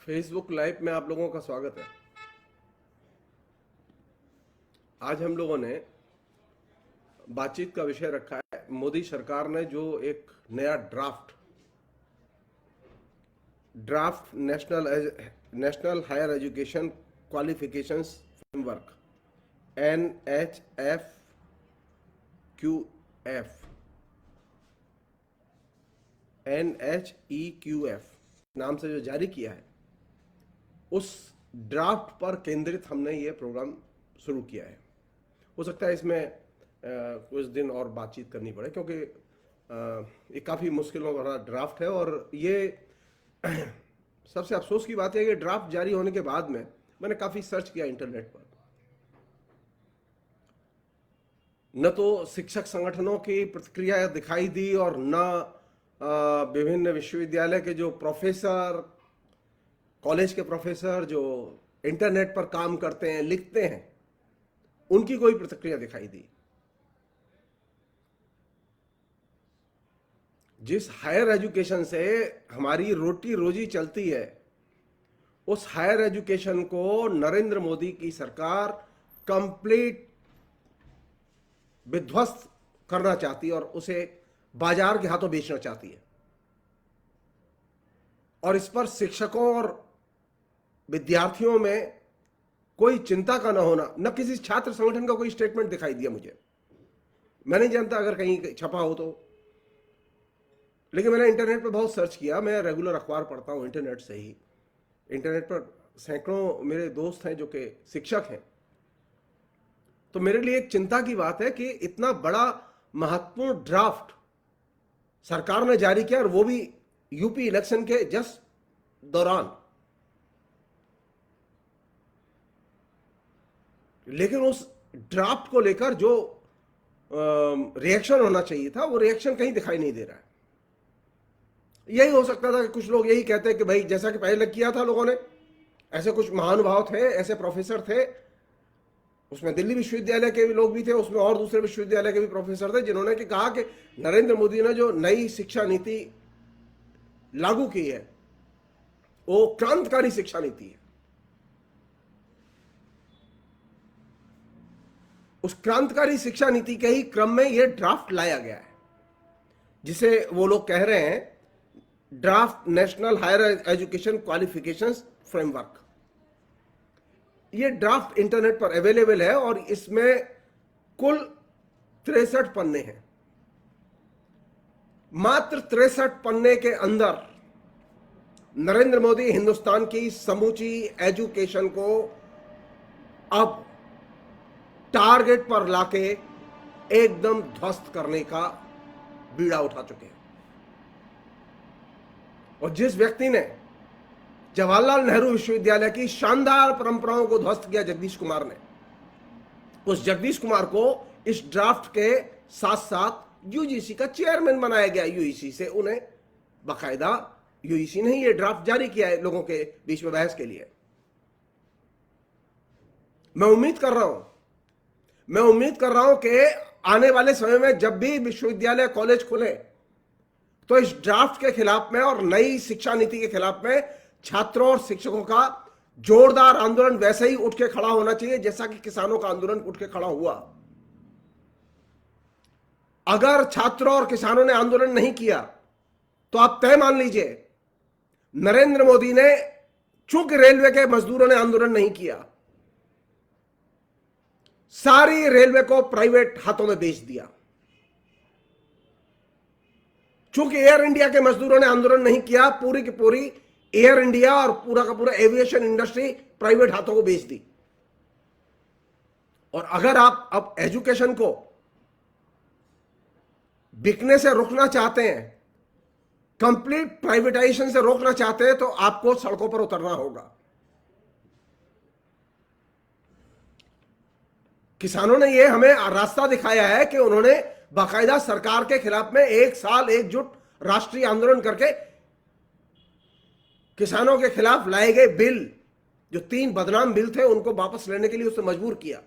Facebook live में आप लोगों का स्वागत है। आज हम लोगों ने बातचीत का विषय रखा है, मोदी सरकार ने जो एक नया draft national higher education qualifications framework NHEQF नाम से जो जारी किया है, उस ड्राफ्ट पर केंद्रित हमने ये प्रोग्राम शुरू किया है। हो सकता है इसमें कुछ दिन और बातचीत करनी पड़े, क्योंकि ये काफ़ी मुश्किलों वाला ड्राफ्ट है। और ये सबसे अफसोस की बात है कि ड्राफ्ट जारी होने के बाद में मैंने काफ़ी सर्च किया इंटरनेट पर, न तो शिक्षक संगठनों की प्रतिक्रिया दिखाई दी और न विभिन्न विश्वविद्यालय के जो प्रोफेसर, कॉलेज के प्रोफेसर जो इंटरनेट पर काम करते हैं, लिखते हैं, उनकी कोई प्रतिक्रिया दिखाई दी। जिस हायर एजुकेशन से हमारी रोटी रोजी चलती है, उस हायर एजुकेशन को नरेंद्र मोदी की सरकार कंप्लीट विध्वस्त करना चाहती है और उसे बाजार के हाथों बेचना चाहती है। और इस पर शिक्षकों और विद्यार्थियों में कोई चिंता का न होना, न किसी छात्र संगठन का कोई स्टेटमेंट दिखाई दिया मुझे। मैं नहीं जानता अगर कहीं छपा हो तो, लेकिन मैंने इंटरनेट पर बहुत सर्च किया। मैं रेगुलर अखबार पढ़ता हूं इंटरनेट से ही। इंटरनेट पर सैकड़ों मेरे दोस्त हैं जो कि शिक्षक हैं। तो मेरे लिए एक चिंता की बात है कि इतना बड़ा महत्वपूर्ण ड्राफ्ट सरकार ने जारी किया, और वो भी यूपी इलेक्शन के जस्ट दौरान। लेकिन उस ड्राफ्ट को लेकर जो रिएक्शन होना चाहिए था, वो रिएक्शन कहीं दिखाई नहीं दे रहा है। यही हो सकता था कि कुछ लोग यही कहते हैं कि भाई जैसा कि पहले किया था लोगों ने, ऐसे कुछ महानुभाव थे, ऐसे प्रोफेसर थे, उसमें दिल्ली विश्वविद्यालय के भी लोग भी थे, उसमें और दूसरे विश्वविद्यालय के भी प्रोफेसर थे, जिन्होंने कि कहा कि नरेंद्र मोदी ने जो नई शिक्षा नीति लागू की है, वो क्रांतिकारी शिक्षा नीति है। उस क्रांतिकारी शिक्षा नीति के ही क्रम में यह ड्राफ्ट लाया गया है, जिसे वो लोग कह रहे हैं draft national higher education qualifications framework. ये ड्राफ्ट इंटरनेट पर अवेलेबल है और इसमें कुल 63 पन्ने हैं। मात्र 63 पन्ने के अंदर नरेंद्र मोदी हिंदुस्तान की समूची एजुकेशन को अब टारगेट पर लाके एकदम ध्वस्त करने का बीड़ा उठा चुके हैं। और जिस व्यक्ति ने जवाहरलाल नेहरू विश्वविद्यालय की शानदार परंपराओं को ध्वस्त किया, जगदीश कुमार ने, उस जगदीश कुमार को इस ड्राफ्ट के साथ साथ यूजीसी का चेयरमैन बनाया गया। यूजीसी से उन्हें बाकायदा, यूजीसी ने ही यह ड्राफ्ट जारी किया है लोगों के बीच में बहस के लिए। मैं उम्मीद कर रहा हूं कि आने वाले समय में जब भी विश्वविद्यालय कॉलेज खुले, तो इस ड्राफ्ट के खिलाफ में और नई शिक्षा नीति के खिलाफ में छात्रों और शिक्षकों का जोरदार आंदोलन वैसे ही उठ के खड़ा होना चाहिए जैसा कि किसानों का आंदोलन उठ के खड़ा हुआ। अगर छात्रों और किसानों ने आंदोलन नहीं किया तो आप तय मान लीजिए, नरेंद्र मोदी ने, चूंकि रेलवे के मजदूरों ने आंदोलन नहीं किया, सारी रेलवे को प्राइवेट हाथों में बेच दिया। चूंकि एयर इंडिया के मजदूरों ने आंदोलन नहीं किया, पूरी की पूरी एयर इंडिया और पूरा का पूरा एविएशन इंडस्ट्री प्राइवेट हाथों को बेच दी। और अगर आप अब एजुकेशन को बिकने से रोकना चाहते हैं, कंप्लीट प्राइवेटाइजेशन से रोकना चाहते हैं, तो आपको सड़कों पर उतरना होगा। किसानों ने यह हमें रास्ता दिखाया है कि उन्होंने बाकायदा सरकार के खिलाफ में एक साल एकजुट राष्ट्रीय आंदोलन करके किसानों के खिलाफ लाए गए बिल, जो 3 बदनाम बिल थे, उनको वापस लेने के लिए उसे मजबूर किया।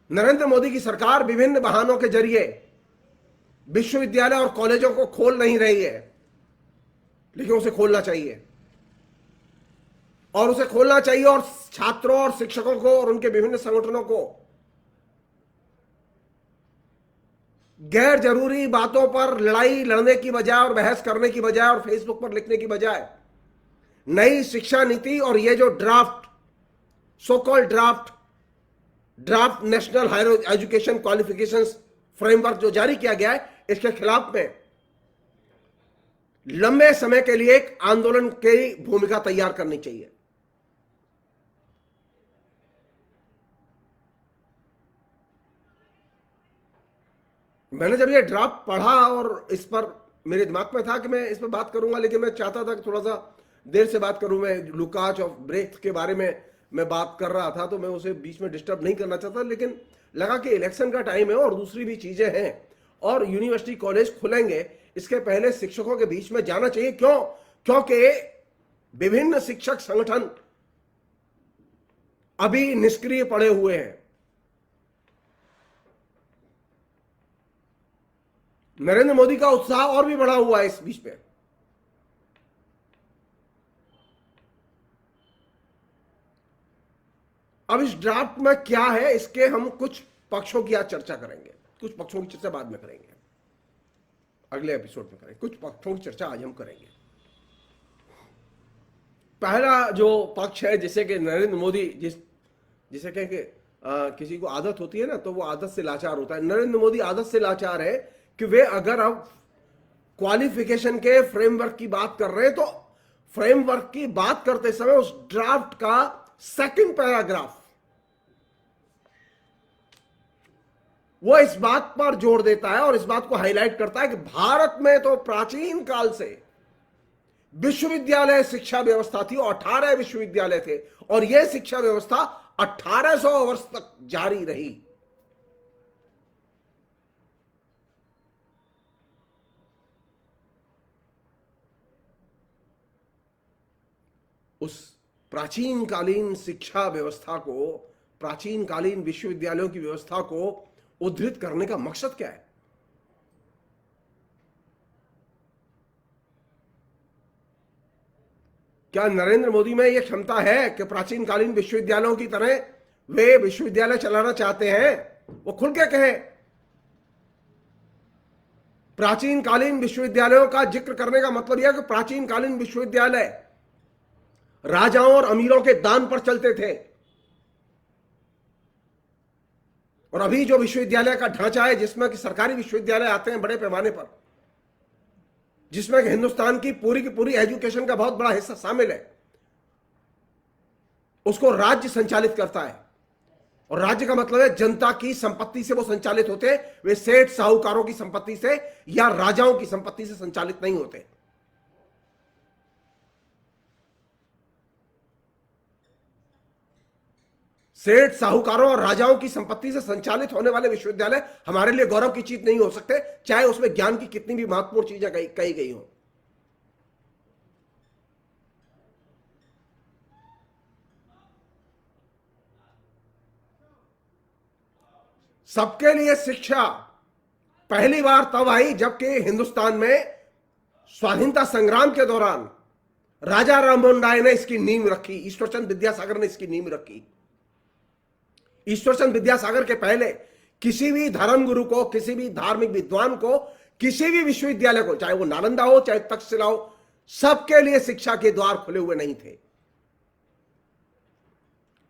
नरेंद्र मोदी की सरकार विभिन्न बहानों के जरिए विश्वविद्यालय और कॉलेजों को खोल नहीं रही है। लेकिन उसे खोलना चाहिए, और उसे खोलना चाहिए, और छात्रों और शिक्षकों को और उनके विभिन्न संगठनों को गैर जरूरी बातों पर लड़ाई लड़ने की बजाय और बहस करने की बजाय और फेसबुक पर लिखने की बजाय नई शिक्षा नीति और ये जो draft, so called draft national higher education qualifications framework जो जारी किया गया है, इसके खिलाफ में लंबे समय के लिए एक आंदोलन की भूमिका तैयार करनी चाहिए। मैंने जब ये ड्राफ्ट पढ़ा और इस पर मेरे दिमाग में था कि मैं इस पर बात करूंगा, लेकिन मैं चाहता था कि थोड़ा सा देर से बात करूं। मैं लुकाच और ब्रेख्त के बारे में मैं बात कर रहा था, तो मैं उसे बीच में डिस्टर्ब नहीं करना चाहता, लेकिन लगा कि इलेक्शन का टाइम है और दूसरी भी चीजें हैं और यूनिवर्सिटी कॉलेज खुलेंगे, इसके पहले शिक्षकों के बीच में जाना चाहिए। क्योंकि विभिन्न शिक्षक संगठन अभी निष्क्रिय पड़े हुए हैं। नरेंद्र मोदी का उत्साह और भी बढ़ा हुआ है इस बीच में। अब इस ड्राफ्ट में क्या है, इसके हम कुछ पक्षों की आज चर्चा करेंगे, कुछ पक्षों की चर्चा बाद में करेंगे, अगले एपिसोड में करेंगे। कुछ पक्षों की चर्चा आज हम करेंगे। पहला जो पक्ष है, जैसे कि नरेंद्र मोदी जिसे कहें कि किसी को आदत होती है ना, तो वो आदत से लाचार होता है। नरेंद्र मोदी आदत से लाचार है कि वे अगर अब क्वालिफिकेशन के फ्रेमवर्क की बात कर रहे हैं, तो फ्रेमवर्क की बात करते समय उस ड्राफ्ट का सेकंड पैराग्राफ वो इस बात पर जोर देता है और इस बात को हाईलाइट करता है कि भारत में तो प्राचीन काल से विश्वविद्यालय शिक्षा व्यवस्था थी और 18 विश्वविद्यालय थे, और यह शिक्षा व्यवस्था 1800 वर्ष तक जारी रही। उस प्राचीन कालीन शिक्षा व्यवस्था को, प्राचीन कालीन विश्वविद्यालयों की व्यवस्था को उद्धृत करने का मकसद क्या है? क्या नरेंद्र मोदी में यह क्षमता है कि प्राचीन कालीन विश्वविद्यालयों की तरह वे विश्वविद्यालय चलाना चाहते हैं? वो खुल के कहें। प्राचीन कालीन विश्वविद्यालयों का जिक्र करने का मतलब यह कि प्राचीन कालीन विश्वविद्यालय राजाओं और अमीरों के दान पर चलते थे, और अभी जो विश्वविद्यालय का ढांचा है, जिसमें कि सरकारी विश्वविद्यालय आते हैं बड़े पैमाने पर, जिसमें कि हिंदुस्तान की पूरी एजुकेशन का बहुत बड़ा हिस्सा शामिल है, उसको राज्य संचालित करता है। और राज्य का मतलब है जनता की संपत्ति से वो संचालित होते हैं, वे सेठ साहूकारों की संपत्ति से या राजाओं की संपत्ति से संचालित नहीं होते। सेठ साहूकारों और राजाओं की संपत्ति से संचालित होने वाले विश्वविद्यालय हमारे लिए गौरव की चीज नहीं हो सकते, चाहे उसमें ज्ञान की कितनी भी महत्वपूर्ण चीजें कही गई हो। सबके लिए शिक्षा पहली बार तब आई जबकि हिंदुस्तान में स्वाधीनता संग्राम के दौरान राजा राममोहन राय ने इसकी नींव रखी, ईश्वरचंद विद्यासागर ने इसकी नींव रखी। ईश्वरचंद विद्यासागर के पहले किसी भी धर्मगुरु को, किसी भी धार्मिक विद्वान को, किसी भी विश्वविद्यालय को, चाहे वो नालंदा हो चाहे तक्षशिला हो, सबके लिए शिक्षा के द्वार खुले हुए नहीं थे।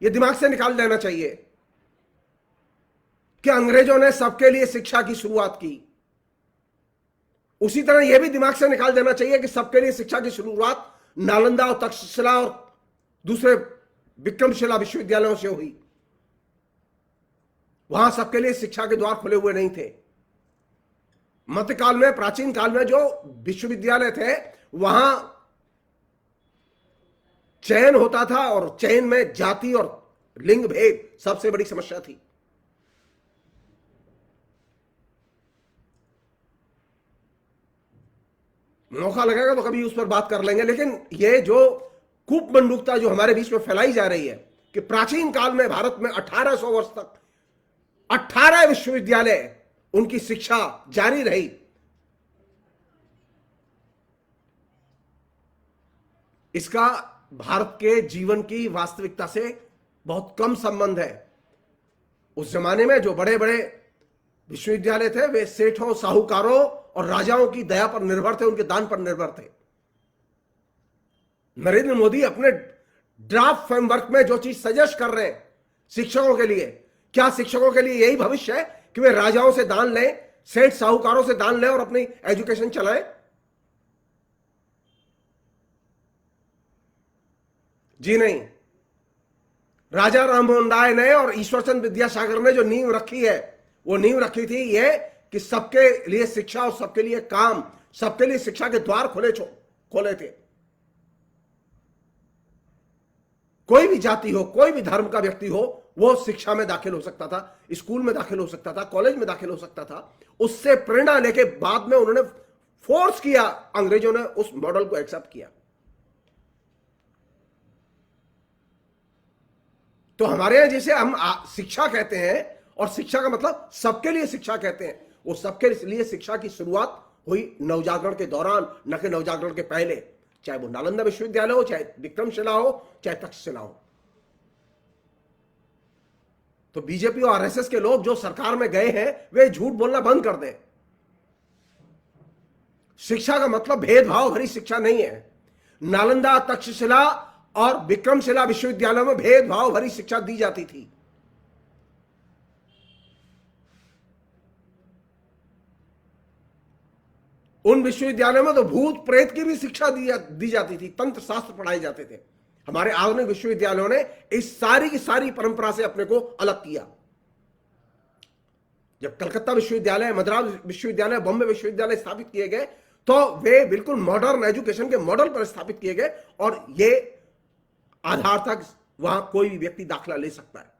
यह दिमाग से निकाल देना चाहिए कि अंग्रेजों ने सबके लिए शिक्षा की शुरुआत की। उसी तरह यह भी दिमाग से निकाल देना चाहिए कि सबके लिए शिक्षा की शुरुआत नालंदा और तक्षशिला और दूसरे विक्रमशिला विश्वविद्यालयों से हुई। वहां सबके लिए शिक्षा के द्वार खुले हुए नहीं थे। मध्यकाल में, प्राचीन काल में जो विश्वविद्यालय थे, वहां चयन होता था और चयन में जाति और लिंग भेद सबसे बड़ी समस्या थी। मौका लगेगा तो कभी उस पर बात कर लेंगे, लेकिन यह जो कूपमंडूकता जो हमारे बीच में फैलाई जा रही है कि प्राचीन काल में भारत में 1800 वर्ष तक 18 विश्वविद्यालय उनकी शिक्षा जारी रही, इसका भारत के जीवन की वास्तविकता से बहुत कम संबंध है। उस जमाने में जो बड़े बड़े विश्वविद्यालय थे वे सेठों, साहूकारों और राजाओं की दया पर निर्भर थे, उनके दान पर निर्भर थे। नरेंद्र मोदी अपने ड्राफ्ट फ्रेमवर्क में जो चीज सजेस्ट कर रहे हैं शिक्षकों के लिए, क्या शिक्षकों के लिए यही भविष्य है कि वे राजाओं से दान लें, सेठ साहूकारों से दान लें और अपनी एजुकेशन चलाएं? जी नहीं। राजा राममोहन राय ने और ईश्वरचंद विद्यासागर ने जो नींव रखी है, वो नींव रखी थी ये कि सबके लिए शिक्षा और सबके लिए काम, सबके लिए शिक्षा के द्वार खोले थे। कोई भी जाति हो, कोई भी धर्म का व्यक्ति हो, वो शिक्षा में दाखिल हो सकता था, स्कूल में दाखिल हो सकता था, कॉलेज में दाखिल हो सकता था। उससे प्रेरणा लेके बाद में उन्होंने फोर्स किया, अंग्रेजों ने उस मॉडल को एक्सेप्ट किया। तो हमारे यहां जिसे हम शिक्षा कहते हैं, और शिक्षा का मतलब सबके लिए शिक्षा कहते हैं, वो सबके लिए शिक्षा की शुरुआत हुई नवजागरण के दौरान, न कि नवजागरण के पहले। चाहे वो नालंदा विश्वविद्यालय हो, चाहे विक्रमशिला हो, चाहे तक्षशिला हो। तो बीजेपी और आरएसएस के लोग जो सरकार में गए हैं वे झूठ बोलना बंद कर दें। शिक्षा का मतलब भेदभाव भरी शिक्षा नहीं है। नालंदा, तक्षशिला और विक्रमशिला विश्वविद्यालयों में भेदभाव भरी शिक्षा दी जाती थी। उन विश्वविद्यालयों में तो भूत प्रेत की भी शिक्षा दी जाती थी, तंत्र शास्त्र पढ़ाए जाते थे। हमारे आधुनिक विश्वविद्यालयों ने इस सारी की सारी परंपरा से अपने को अलग किया। जब कलकत्ता विश्वविद्यालय, मद्रास विश्वविद्यालय, बॉम्बे विश्वविद्यालय स्थापित किए गए तो वे बिल्कुल मॉडर्न एजुकेशन के मॉडल पर स्थापित किए गए, और ये आधार तक वहां कोई भी व्यक्ति दाखिला ले सकता है।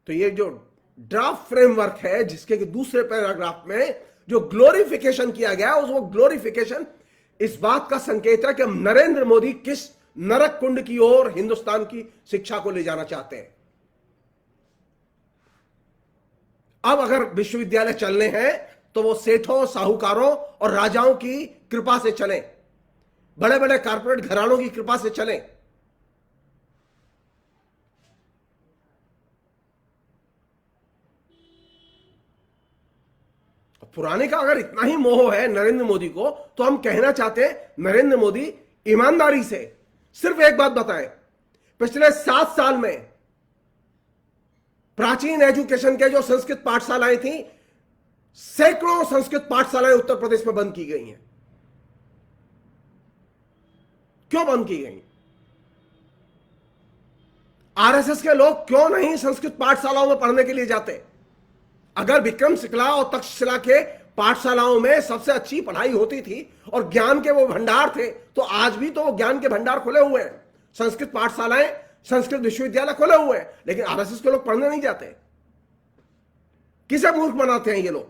तो ये जो ड्राफ्ट फ्रेमवर्क है, जिसके दूसरे पैराग्राफ में जो ग्लोरिफिकेशन किया गया, उस वो ग्लोरिफिकेशन इस बात का संकेत है कि हम नरेंद्र मोदी किस नरक कुंड की ओर हिंदुस्तान की शिक्षा को ले जाना चाहते हैं। अब अगर विश्वविद्यालय चलने हैं तो वो सेठों, साहूकारों और राजाओं की कृपा से चलें, बड़े बड़े कारपोरेट घरानों की कृपा से चलें। पुराने का अगर इतना ही मोह है नरेंद्र मोदी को, तो हम कहना चाहते हैं नरेंद्र मोदी ईमानदारी से सिर्फ एक बात बताएं, पिछले 7 साल में प्राचीन एजुकेशन के जो संस्कृत पाठशालाएं थी, सैकड़ों संस्कृत पाठशालाएं उत्तर प्रदेश में बंद की गई हैं। क्यों बंद की गई? आरएसएस के लोग क्यों नहीं संस्कृत पाठशालाओं में पढ़ने के लिए जाते? अगर विक्रमशिला और तक्षशिला के पाठशालाओं में सबसे अच्छी पढ़ाई होती थी और ज्ञान के वो भंडार थे, तो आज भी तो वो ज्ञान के भंडार खुले हुए हैं, संस्कृत पाठशालाएं, संस्कृत विश्वविद्यालय खुले हुए हैं, लेकिन आरएसएस के लोग पढ़ने नहीं जाते। किसे मूर्ख बनाते हैं ये लोग?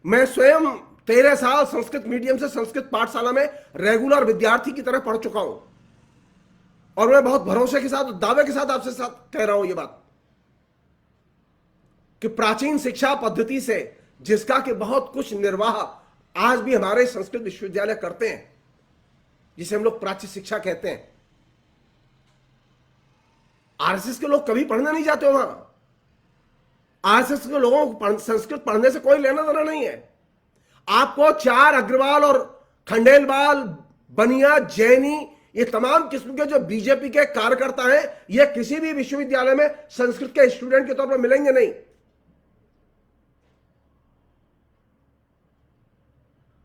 मैं स्वयं 13 साल संस्कृत मीडियम से संस्कृत पाठशाला में रेगुलर विद्यार्थी की तरह पढ़ चुका हूं, और मैं बहुत भरोसे के साथ, दावे के साथ आपसे कह रहा हूं ये बात कि प्राचीन शिक्षा पद्धति से, जिसका कि बहुत कुछ निर्वाह आज भी हमारे संस्कृत विश्वविद्यालय करते हैं, जिसे हम लोग प्राच्य शिक्षा कहते हैं, आरएसएस के लोग कभी पढ़ने नहीं जाते वहां। आरएसएस के लोगों को संस्कृत पढ़ने से कोई लेना देना नहीं है। आपको 4 अग्रवाल और खंडेलवाल, बनिया, जैनी, ये तमाम किस्म के जो बीजेपी के कार्यकर्ता हैं, ये किसी भी विश्वविद्यालय में संस्कृत के स्टूडेंट के तौर पर मिलेंगे नहीं।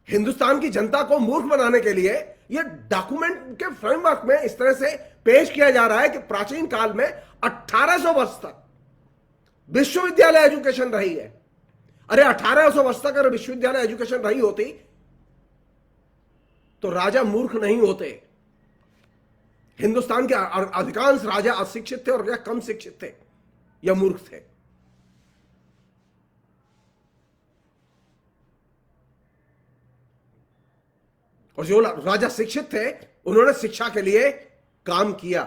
हिंदुस्तान की जनता को मूर्ख बनाने के लिए यह डॉक्यूमेंट के फ्रेमवर्क में इस तरह से पेश किया जा रहा है कि प्राचीन काल में 1800 वर्ष तक विश्वविद्यालय एजुकेशन रही है। अरे 1800 वर्ष तक अगर विश्वविद्यालय एजुकेशन रही होती तो राजा मूर्ख नहीं होते। हिंदुस्तान के अधिकांश राजा अशिक्षित थे और या कम शिक्षित थे या मूर्ख थे। और जो राजा शिक्षित थे उन्होंने शिक्षा के लिए काम किया।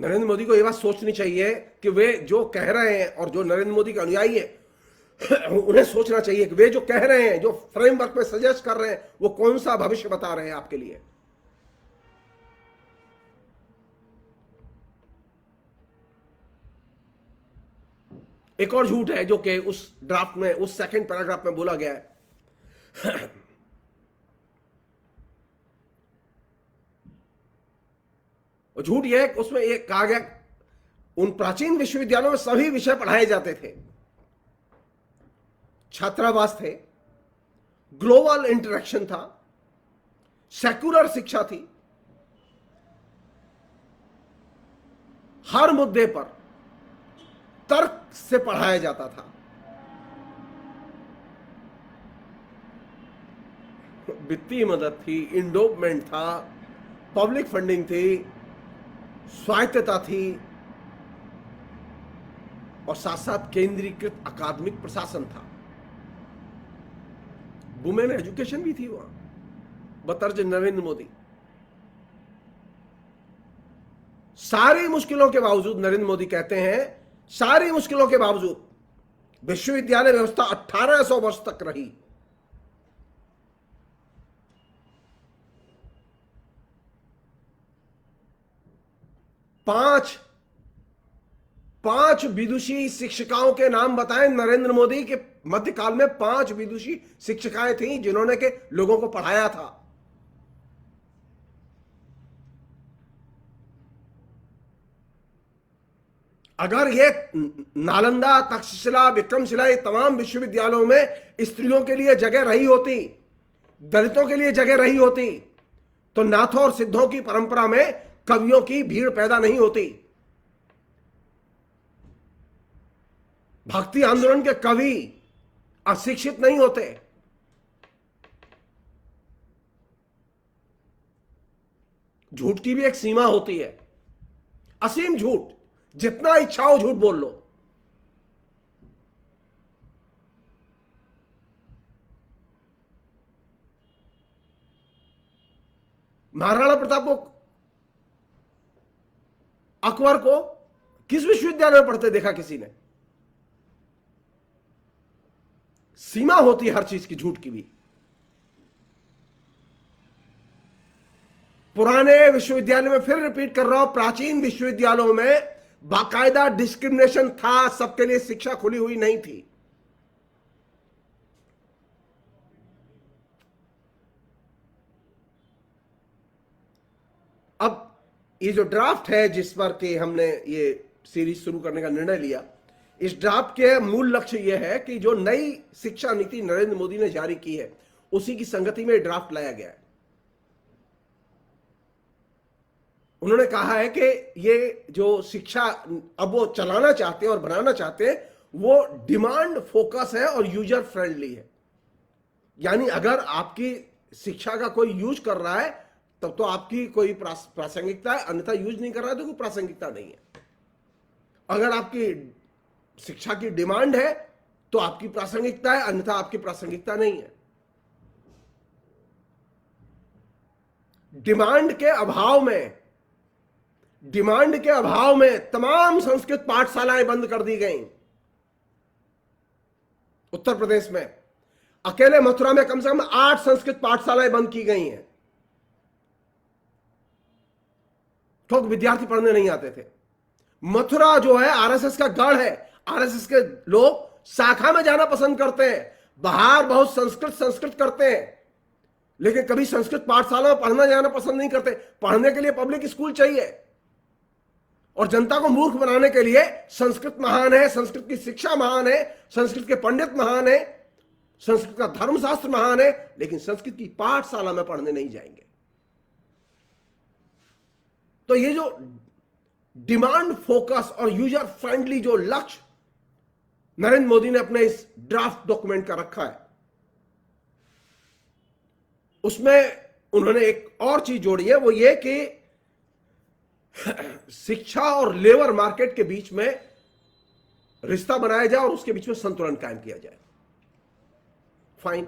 नरेंद्र मोदी को यह बात सोचनी चाहिए कि वे जो कह रहे हैं, और जो नरेंद्र मोदी के अनुयायी है उन्हें सोचना चाहिए कि वे जो कह रहे हैं, जो फ्रेमवर्क में सजेस्ट कर रहे हैं, वो कौन सा भविष्य बता रहे हैं आपके लिए। एक और झूठ है जो कि उस ड्राफ्ट में, उस सेकंड पैराग्राफ में बोला गया है। झूठ यह है, उसमें एक कहा गया उन प्राचीन विश्वविद्यालयों में सभी विषय पढ़ाए जाते थे, छात्रावास थे, ग्लोबल इंटरेक्शन था, सेक्युलर शिक्षा थी, हर मुद्दे पर तर्क से पढ़ाया जाता था। वित्तीय मदद थी, इंडोपमेंट था, पब्लिक फंडिंग थी, स्वायत्तता थी, और साथ साथ केंद्रीकृत अकादमिक प्रशासन था। वुमेन एजुकेशन भी थी वहां बतर्ज नरेंद्र मोदी। सारी मुश्किलों के बावजूद नरेंद्र मोदी कहते हैं, सारी मुश्किलों के बावजूद विश्वविद्यालय व्यवस्था 1800 वर्ष तक रही। पांच विदुषी शिक्षिकाओं के नाम बताएं नरेंद्र मोदी के मध्यकाल में। 5 विदुषी शिक्षिकाएं थीं जिन्होंने के लोगों को पढ़ाया था। अगर ये नालंदा, तक्षशिला, विक्रमशिला, ये तमाम विश्वविद्यालयों में स्त्रियों के लिए जगह रही होती, दलितों के लिए जगह रही होती, तो नाथों और सिद्धों की परंपरा में कवियों की भीड़ पैदा नहीं होती। भक्ति आंदोलन के कवि अशिक्षित नहीं होते। झूठ की भी एक सीमा होती है, असीम झूठ, जितना इच्छा हो झूठ बोल लो। महाराणा प्रताप को, अकबर को किस विश्वविद्यालय में पढ़ते देखा किसी ने? सीमा होती है हर चीज की, झूठ की भी। पुराने विश्वविद्यालय में, फिर रिपीट कर रहा हूं, प्राचीन विश्वविद्यालयों में बाकायदा डिस्क्रिमिनेशन था, सबके लिए शिक्षा खुली हुई नहीं थी। अब ये जो ड्राफ्ट है जिस पर के हमने ये सीरीज शुरू करने का निर्णय लिया, इस ड्राफ्ट के मूल लक्ष्य यह है कि जो नई शिक्षा नीति नरेंद्र मोदी ने जारी की है उसी की संगति में ड्राफ्ट लाया गया है। उन्होंने कहा है कि ये जो शिक्षा अब वो चलाना चाहते हैं और बनाना चाहते हैं वो डिमांड फोकस है और यूजर फ्रेंडली है। यानी अगर आपकी शिक्षा का कोई यूज कर रहा है तब तो आपकी कोई प्रासंगिकता है, अन्यथा यूज नहीं कर रहा है तो कोई प्रासंगिकता नहीं है। अगर आपकी शिक्षा की डिमांड है तो आपकी प्रासंगिकता है, अन्यथा आपकी प्रासंगिकता नहीं है। डिमांड के अभाव में तमाम संस्कृत पाठशालाएं बंद कर दी गईं। उत्तर प्रदेश में अकेले मथुरा में कम से कम 8 संस्कृत पाठशालाएं बंद की गई हैं, क्योंकि विद्यार्थी पढ़ने नहीं आते थे। मथुरा जो है आरएसएस का गढ़ है, आरएसएस के लोग शाखा में जाना पसंद करते हैं, बाहर बहुत संस्कृत करते हैं, लेकिन कभी संस्कृत पाठशाला में पढ़ना जाना पसंद नहीं करते। पढ़ने के लिए पब्लिक स्कूल चाहिए और जनता को मूर्ख बनाने के लिए संस्कृत महान है, संस्कृत की शिक्षा महान है, संस्कृत के पंडित महान है, संस्कृत का धर्मशास्त्र महान है, लेकिन संस्कृत की पाठशाला में पढ़ने नहीं जाएंगे। तो ये जो डिमांड फोकस और यूजर फ्रेंडली जो लक्ष्य नरेंद्र मोदी ने अपने इस ड्राफ्ट डॉक्यूमेंट का रखा है, उसमें उन्होंने एक और चीज जोड़ी है, वो ये कि शिक्षा और लेबर मार्केट के बीच में रिश्ता बनाया जाए और उसके बीच में संतुलन कायम किया जाए। फाइन,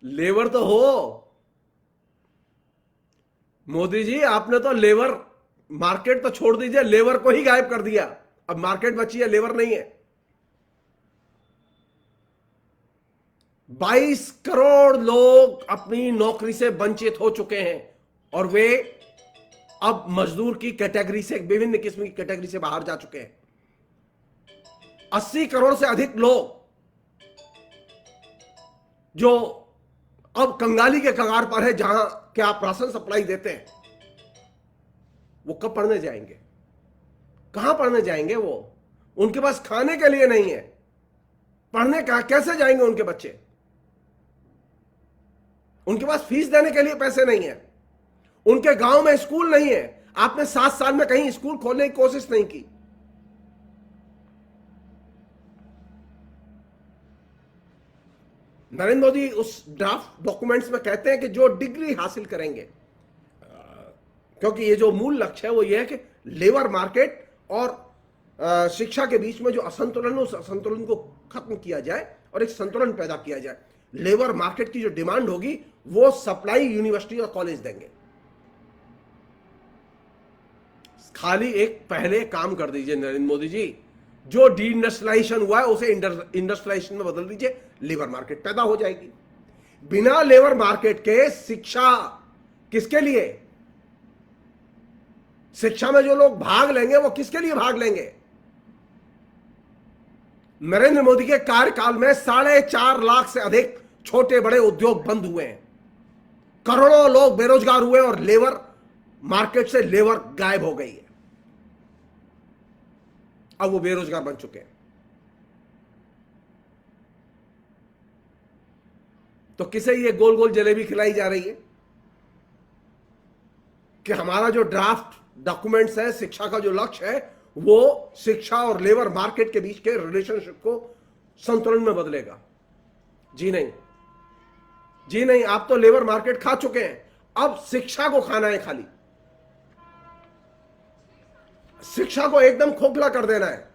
लेबर तो हो, मोदी जी, आपने तो लेबर मार्केट तो छोड़ दीजिए, लेबर को ही गायब कर दिया। अब मार्केट बची है, लेबर नहीं है। 22 करोड़ लोग अपनी नौकरी से वंचित हो चुके हैं और वे अब मजदूर की कैटेगरी से, विभिन्न किस्म की कैटेगरी से बाहर जा चुके हैं। 80 करोड़ से अधिक लोग जो अब कंगाली के कगार पर है, जहां के आप राशन सप्लाई देते हैं, वो कब पढ़ने जाएंगे? कहां पढ़ने जाएंगे? वो, उनके पास खाने के लिए नहीं है, पढ़ने का कैसे जाएंगे उनके बच्चे? उनके पास फीस देने के लिए पैसे नहीं है, उनके गांव में स्कूल नहीं है। आपने 7 साल में कहीं स्कूल खोलने की कोशिश नहीं की। नरेंद्र मोदी उस ड्राफ्ट डॉक्यूमेंट्स में कहते हैं कि जो डिग्री हासिल करेंगे, क्योंकि ये जो मूल लक्ष्य है वो ये है कि लेबर मार्केट और शिक्षा के बीच में जो असंतुलन, उस असंतुलन को खत्म किया जाए और एक संतुलन पैदा किया जाए। लेबर मार्केट की जो डिमांड होगी वो सप्लाई यूनिवर्सिटी और कॉलेज देंगे। खाली एक पहले काम कर दीजिए नरेंद्र मोदी जी, जो डी इंडस्ट्रियलाइजेशन हुआ है उसे इंडस्ट्रियलाइजेशन में बदल दीजिए, लेबर मार्केट पैदा हो जाएगी। बिना लेबर मार्केट के शिक्षा किसके लिए? शिक्षा में जो लोग भाग लेंगे वो किसके लिए भाग लेंगे? नरेंद्र मोदी के कार्यकाल में 4.5 लाख से अधिक छोटे बड़े उद्योग बंद हुए हैं, करोड़ों लोग बेरोजगार हुए और लेबर मार्केट से लेबर गायब हो गई है। अब वो बेरोजगार बन चुके हैं। तो किसे ये गोल गोल जलेबी खिलाई जा रही है कि हमारा जो ड्राफ्ट डॉक्यूमेंट्स है, शिक्षा का जो लक्ष्य है, वो शिक्षा और लेबर मार्केट के बीच के रिलेशनशिप को संतुलन में बदलेगा? जी नहीं, जी नहीं। आप तो लेबर मार्केट खा चुके हैं, अब शिक्षा को खाना है। खाली शिक्षा को एकदम खोखला कर देना है।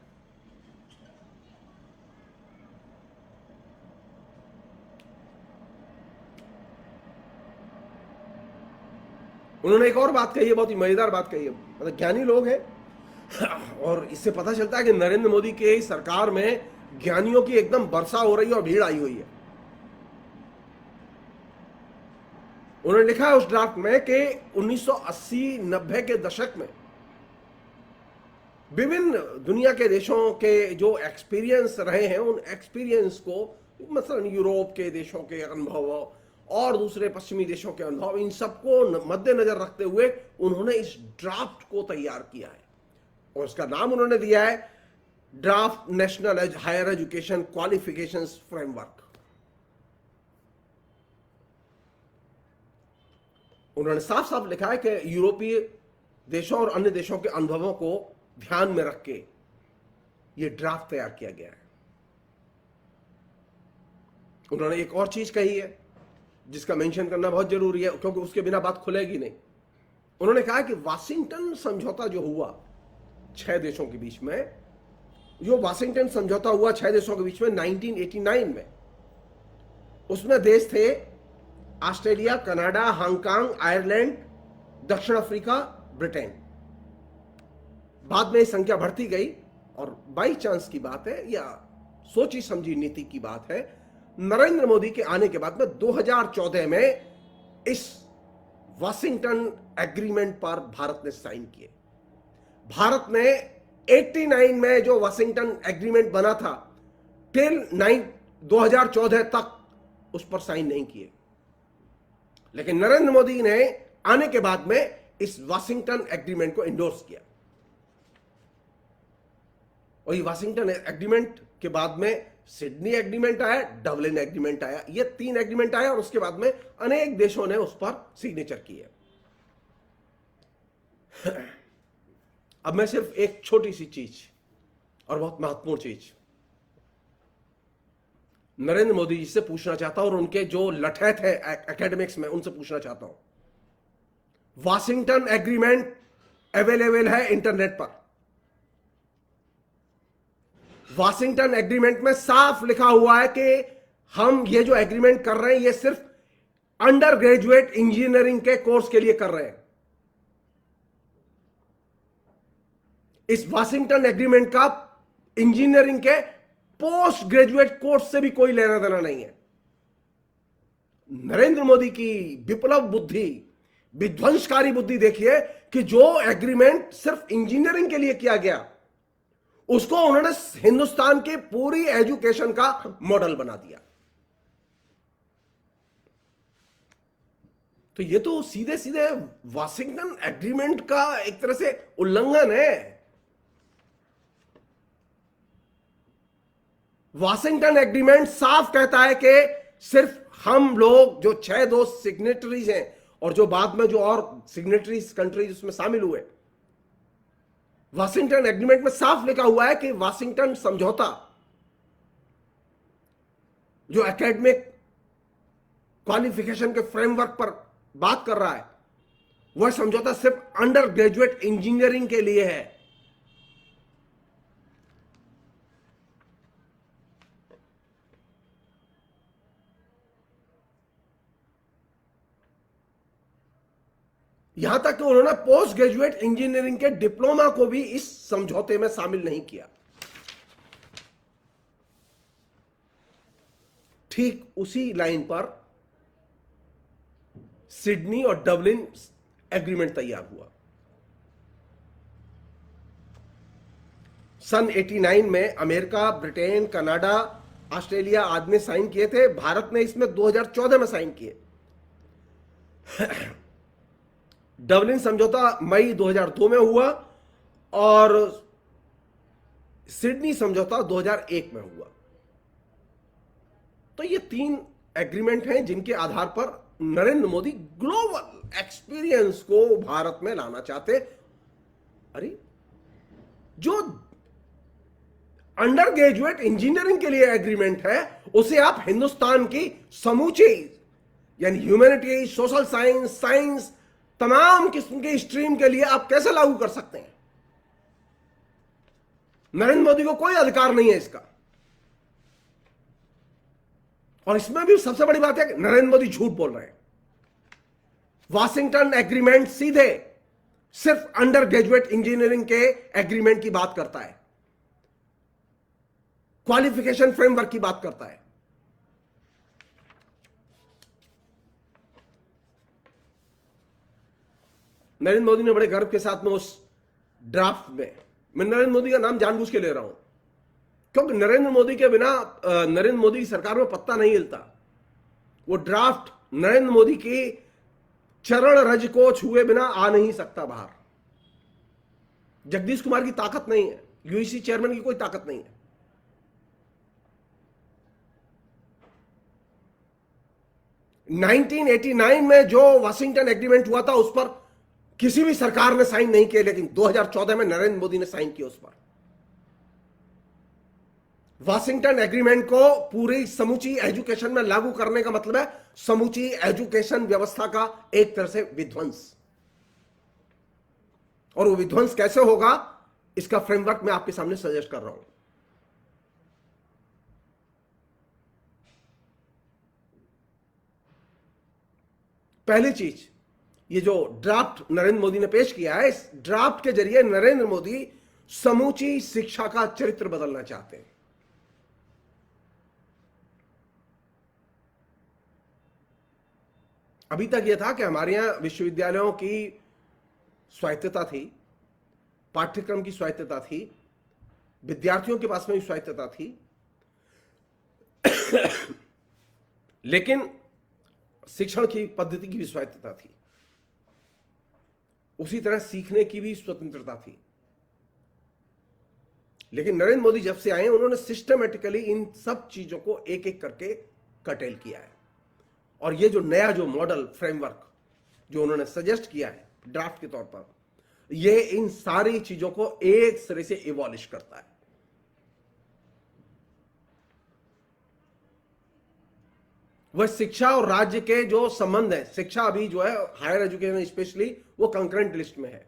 उन्होंने एक और बात कही है, बहुत ही मजेदार बात कही है। मतलब ज्ञानी लोग हैं और इससे पता चलता है कि नरेंद्र मोदी के सरकार में ज्ञानियों की एकदम वर्षा हो रही है और भीड़ आई हुई है। उन्होंने लिखा है उस ड्राफ्ट में कि 1980-90 के दशक में विभिन्न दुनिया के देशों के जो एक्सपीरियंस रहे हैं, उन एक्सपीरियंस को, मतलब यूरोप के देशों के अनुभव और दूसरे पश्चिमी देशों के अनुभव, इन सबको मद्देनजर रखते हुए उन्होंने इस ड्राफ्ट को तैयार किया है और उसका नाम उन्होंने दिया है draft national higher education qualifications framework. उन्होंने साफ साफ लिखा है कि यूरोपीय देशों और अन्य देशों के अनुभवों को ध्यान में रख के यह ड्राफ्ट तैयार किया गया है। उन्होंने एक और चीज कही है जिसका मेंशन करना बहुत जरूरी है, क्योंकि उसके बिना बात खुलेगी नहीं। उन्होंने कहा कि वाशिंगटन समझौता जो हुआ 6 देशों के बीच में, जो वाशिंगटन समझौता हुआ 6 देशों के बीच में 1989 में, उसमें देश थे ऑस्ट्रेलिया, कनाडा, हांगकांग, आयरलैंड, दक्षिण अफ्रीका, ब्रिटेन। बाद में संख्या बढ़ती गई और बाई चांस की बात है या सोची समझी नीति की बात है, नरेंद्र मोदी के आने के बाद में 2014 में इस वाशिंगटन एग्रीमेंट पर भारत ने साइन किए। भारत ने 89 में जो वाशिंगटन एग्रीमेंट बना था, टिल 2014 तक उस पर साइन नहीं किए। लेकिन नरेंद्र मोदी ने आने के बाद में इस वाशिंगटन एग्रीमेंट को इंडोर्स किया और ये वाशिंगटन एग्रीमेंट के बाद में सिडनी एग्रीमेंट आया, डबलिन एग्रीमेंट आया, ये 3 एग्रीमेंट आया और उसके बाद में अनेक देशों ने उस पर सिग्नेचर किए। अब मैं सिर्फ एक छोटी सी चीज और बहुत महत्वपूर्ण चीज नरेंद्र मोदी जी से पूछना चाहता हूं और उनके जो लठैत है एकेडमिक्स में उनसे पूछना चाहता हूं। वाशिंगटन एग्रीमेंट अवेलेबल है इंटरनेट पर। वाशिंगटन एग्रीमेंट में साफ लिखा हुआ है कि हम ये जो एग्रीमेंट कर रहे हैं ये सिर्फ अंडर ग्रेजुएट इंजीनियरिंग के कोर्स के लिए कर रहे हैं। इस वाशिंगटन एग्रीमेंट का इंजीनियरिंग के पोस्ट ग्रेजुएट कोर्स से भी कोई लेना देना नहीं है। नरेंद्र मोदी की विप्लव बुद्धि, विध्वंसकारी बुद्धि देखिए कि जो एग्रीमेंट सिर्फ इंजीनियरिंग के लिए किया गया, उसको उन्होंने हिंदुस्तान के पूरी एजुकेशन का मॉडल बना दिया। तो ये तो सीधे सीधे वाशिंगटन एग्रीमेंट का एक तरह से उल्लंघन है। वाशिंगटन एग्रीमेंट साफ कहता है कि सिर्फ हम लोग जो 6 दोस्त सिग्नेटरीज हैं और जो बाद में जो और सिग्नेटरीज कंट्रीज उसमें शामिल हुए, वाशिंगटन एग्रीमेंट में साफ लिखा हुआ है कि वाशिंगटन समझौता जो एकेडमिक क्वालिफिकेशन के फ्रेमवर्क पर बात कर रहा है, वह समझौता सिर्फ अंडर ग्रेजुएट इंजीनियरिंग के लिए है। यहां तक कि उन्होंने पोस्ट ग्रेजुएट इंजीनियरिंग के डिप्लोमा को भी इस समझौते में शामिल नहीं किया। ठीक उसी लाइन पर सिडनी और डबलिन एग्रीमेंट तैयार हुआ। सन 89 में अमेरिका, ब्रिटेन, कनाडा, ऑस्ट्रेलिया आदि ने साइन किए थे। भारत ने इसमें 2014 में साइन किए। डबलिन समझौता मई 2002 में हुआ और सिडनी समझौता 2001 में हुआ। तो ये 3 एग्रीमेंट हैं जिनके आधार पर नरेंद्र मोदी ग्लोबल एक्सपीरियंस को भारत में लाना चाहते। अरे जो अंडर ग्रेजुएट इंजीनियरिंग के लिए एग्रीमेंट है, उसे आप हिंदुस्तान की समूची यानी ह्यूमैनिटी, सोशल साइंस, साइंस, तमाम किस्म के स्ट्रीम के लिए आप कैसे लागू कर सकते हैं? नरेंद्र मोदी को कोई अधिकार नहीं है इसका। और इसमें भी सबसे बड़ी बात है कि नरेंद्र मोदी झूठ बोल रहे हैं। वाशिंगटन एग्रीमेंट सीधे सिर्फ अंडर ग्रेजुएट इंजीनियरिंग के एग्रीमेंट की बात करता है, क्वालिफिकेशन फ्रेमवर्क की बात करता है। नरेंद्र मोदी ने बड़े गर्व के साथ में उस ड्राफ्ट में, मैं नरेंद्र मोदी का नाम जानबूझ के ले रहा हूं क्योंकि नरेंद्र मोदी के बिना नरेंद्र मोदी की सरकार में पत्ता नहीं हिलता। वो ड्राफ्ट नरेंद्र मोदी की चरण रज को छुए बिना आ नहीं सकता बाहर। जगदीश कुमार की ताकत नहीं है, यूईसी चेयरमैन की कोई ताकत नहीं है। नाइनटीन 89 में जो वाशिंगटन एग्रीमेंट हुआ था उस पर किसी भी सरकार ने साइन नहीं किया, लेकिन 2014 में नरेंद्र मोदी ने साइन किया उस पर। वाशिंगटन एग्रीमेंट को पूरी समूची एजुकेशन में लागू करने का मतलब है समूची एजुकेशन व्यवस्था का एक तरह से विध्वंस। और वो विध्वंस कैसे होगा, इसका फ्रेमवर्क मैं आपके सामने सजेस्ट कर रहा हूं। पहली चीज, ये जो ड्राफ्ट नरेंद्र मोदी ने पेश किया है, इस ड्राफ्ट के जरिए नरेंद्र मोदी समूची शिक्षा का चरित्र बदलना चाहते हैं। अभी तक यह था कि हमारे यहां विश्वविद्यालयों की स्वायत्तता थी, पाठ्यक्रम की स्वायत्तता थी, विद्यार्थियों के पास में भी स्वायत्तता थी, लेकिन शिक्षण की पद्धति की भी स्वायत्तता थी, उसी तरह सीखने की भी स्वतंत्रता थी। लेकिन नरेंद्र मोदी जब से आए उन्होंने सिस्टमेटिकली इन सब चीजों को एक एक करके कटेल किया है। और ये जो नया जो मॉडल फ्रेमवर्क जो उन्होंने सजेस्ट किया है ड्राफ्ट के तौर पर, ये इन सारी चीजों को एक सिरे से इवॉलिश करता है। वह शिक्षा और राज्य के जो संबंध है, शिक्षा अभी जो है हायर एजुकेशन स्पेशली वो कंकरेंट लिस्ट में है।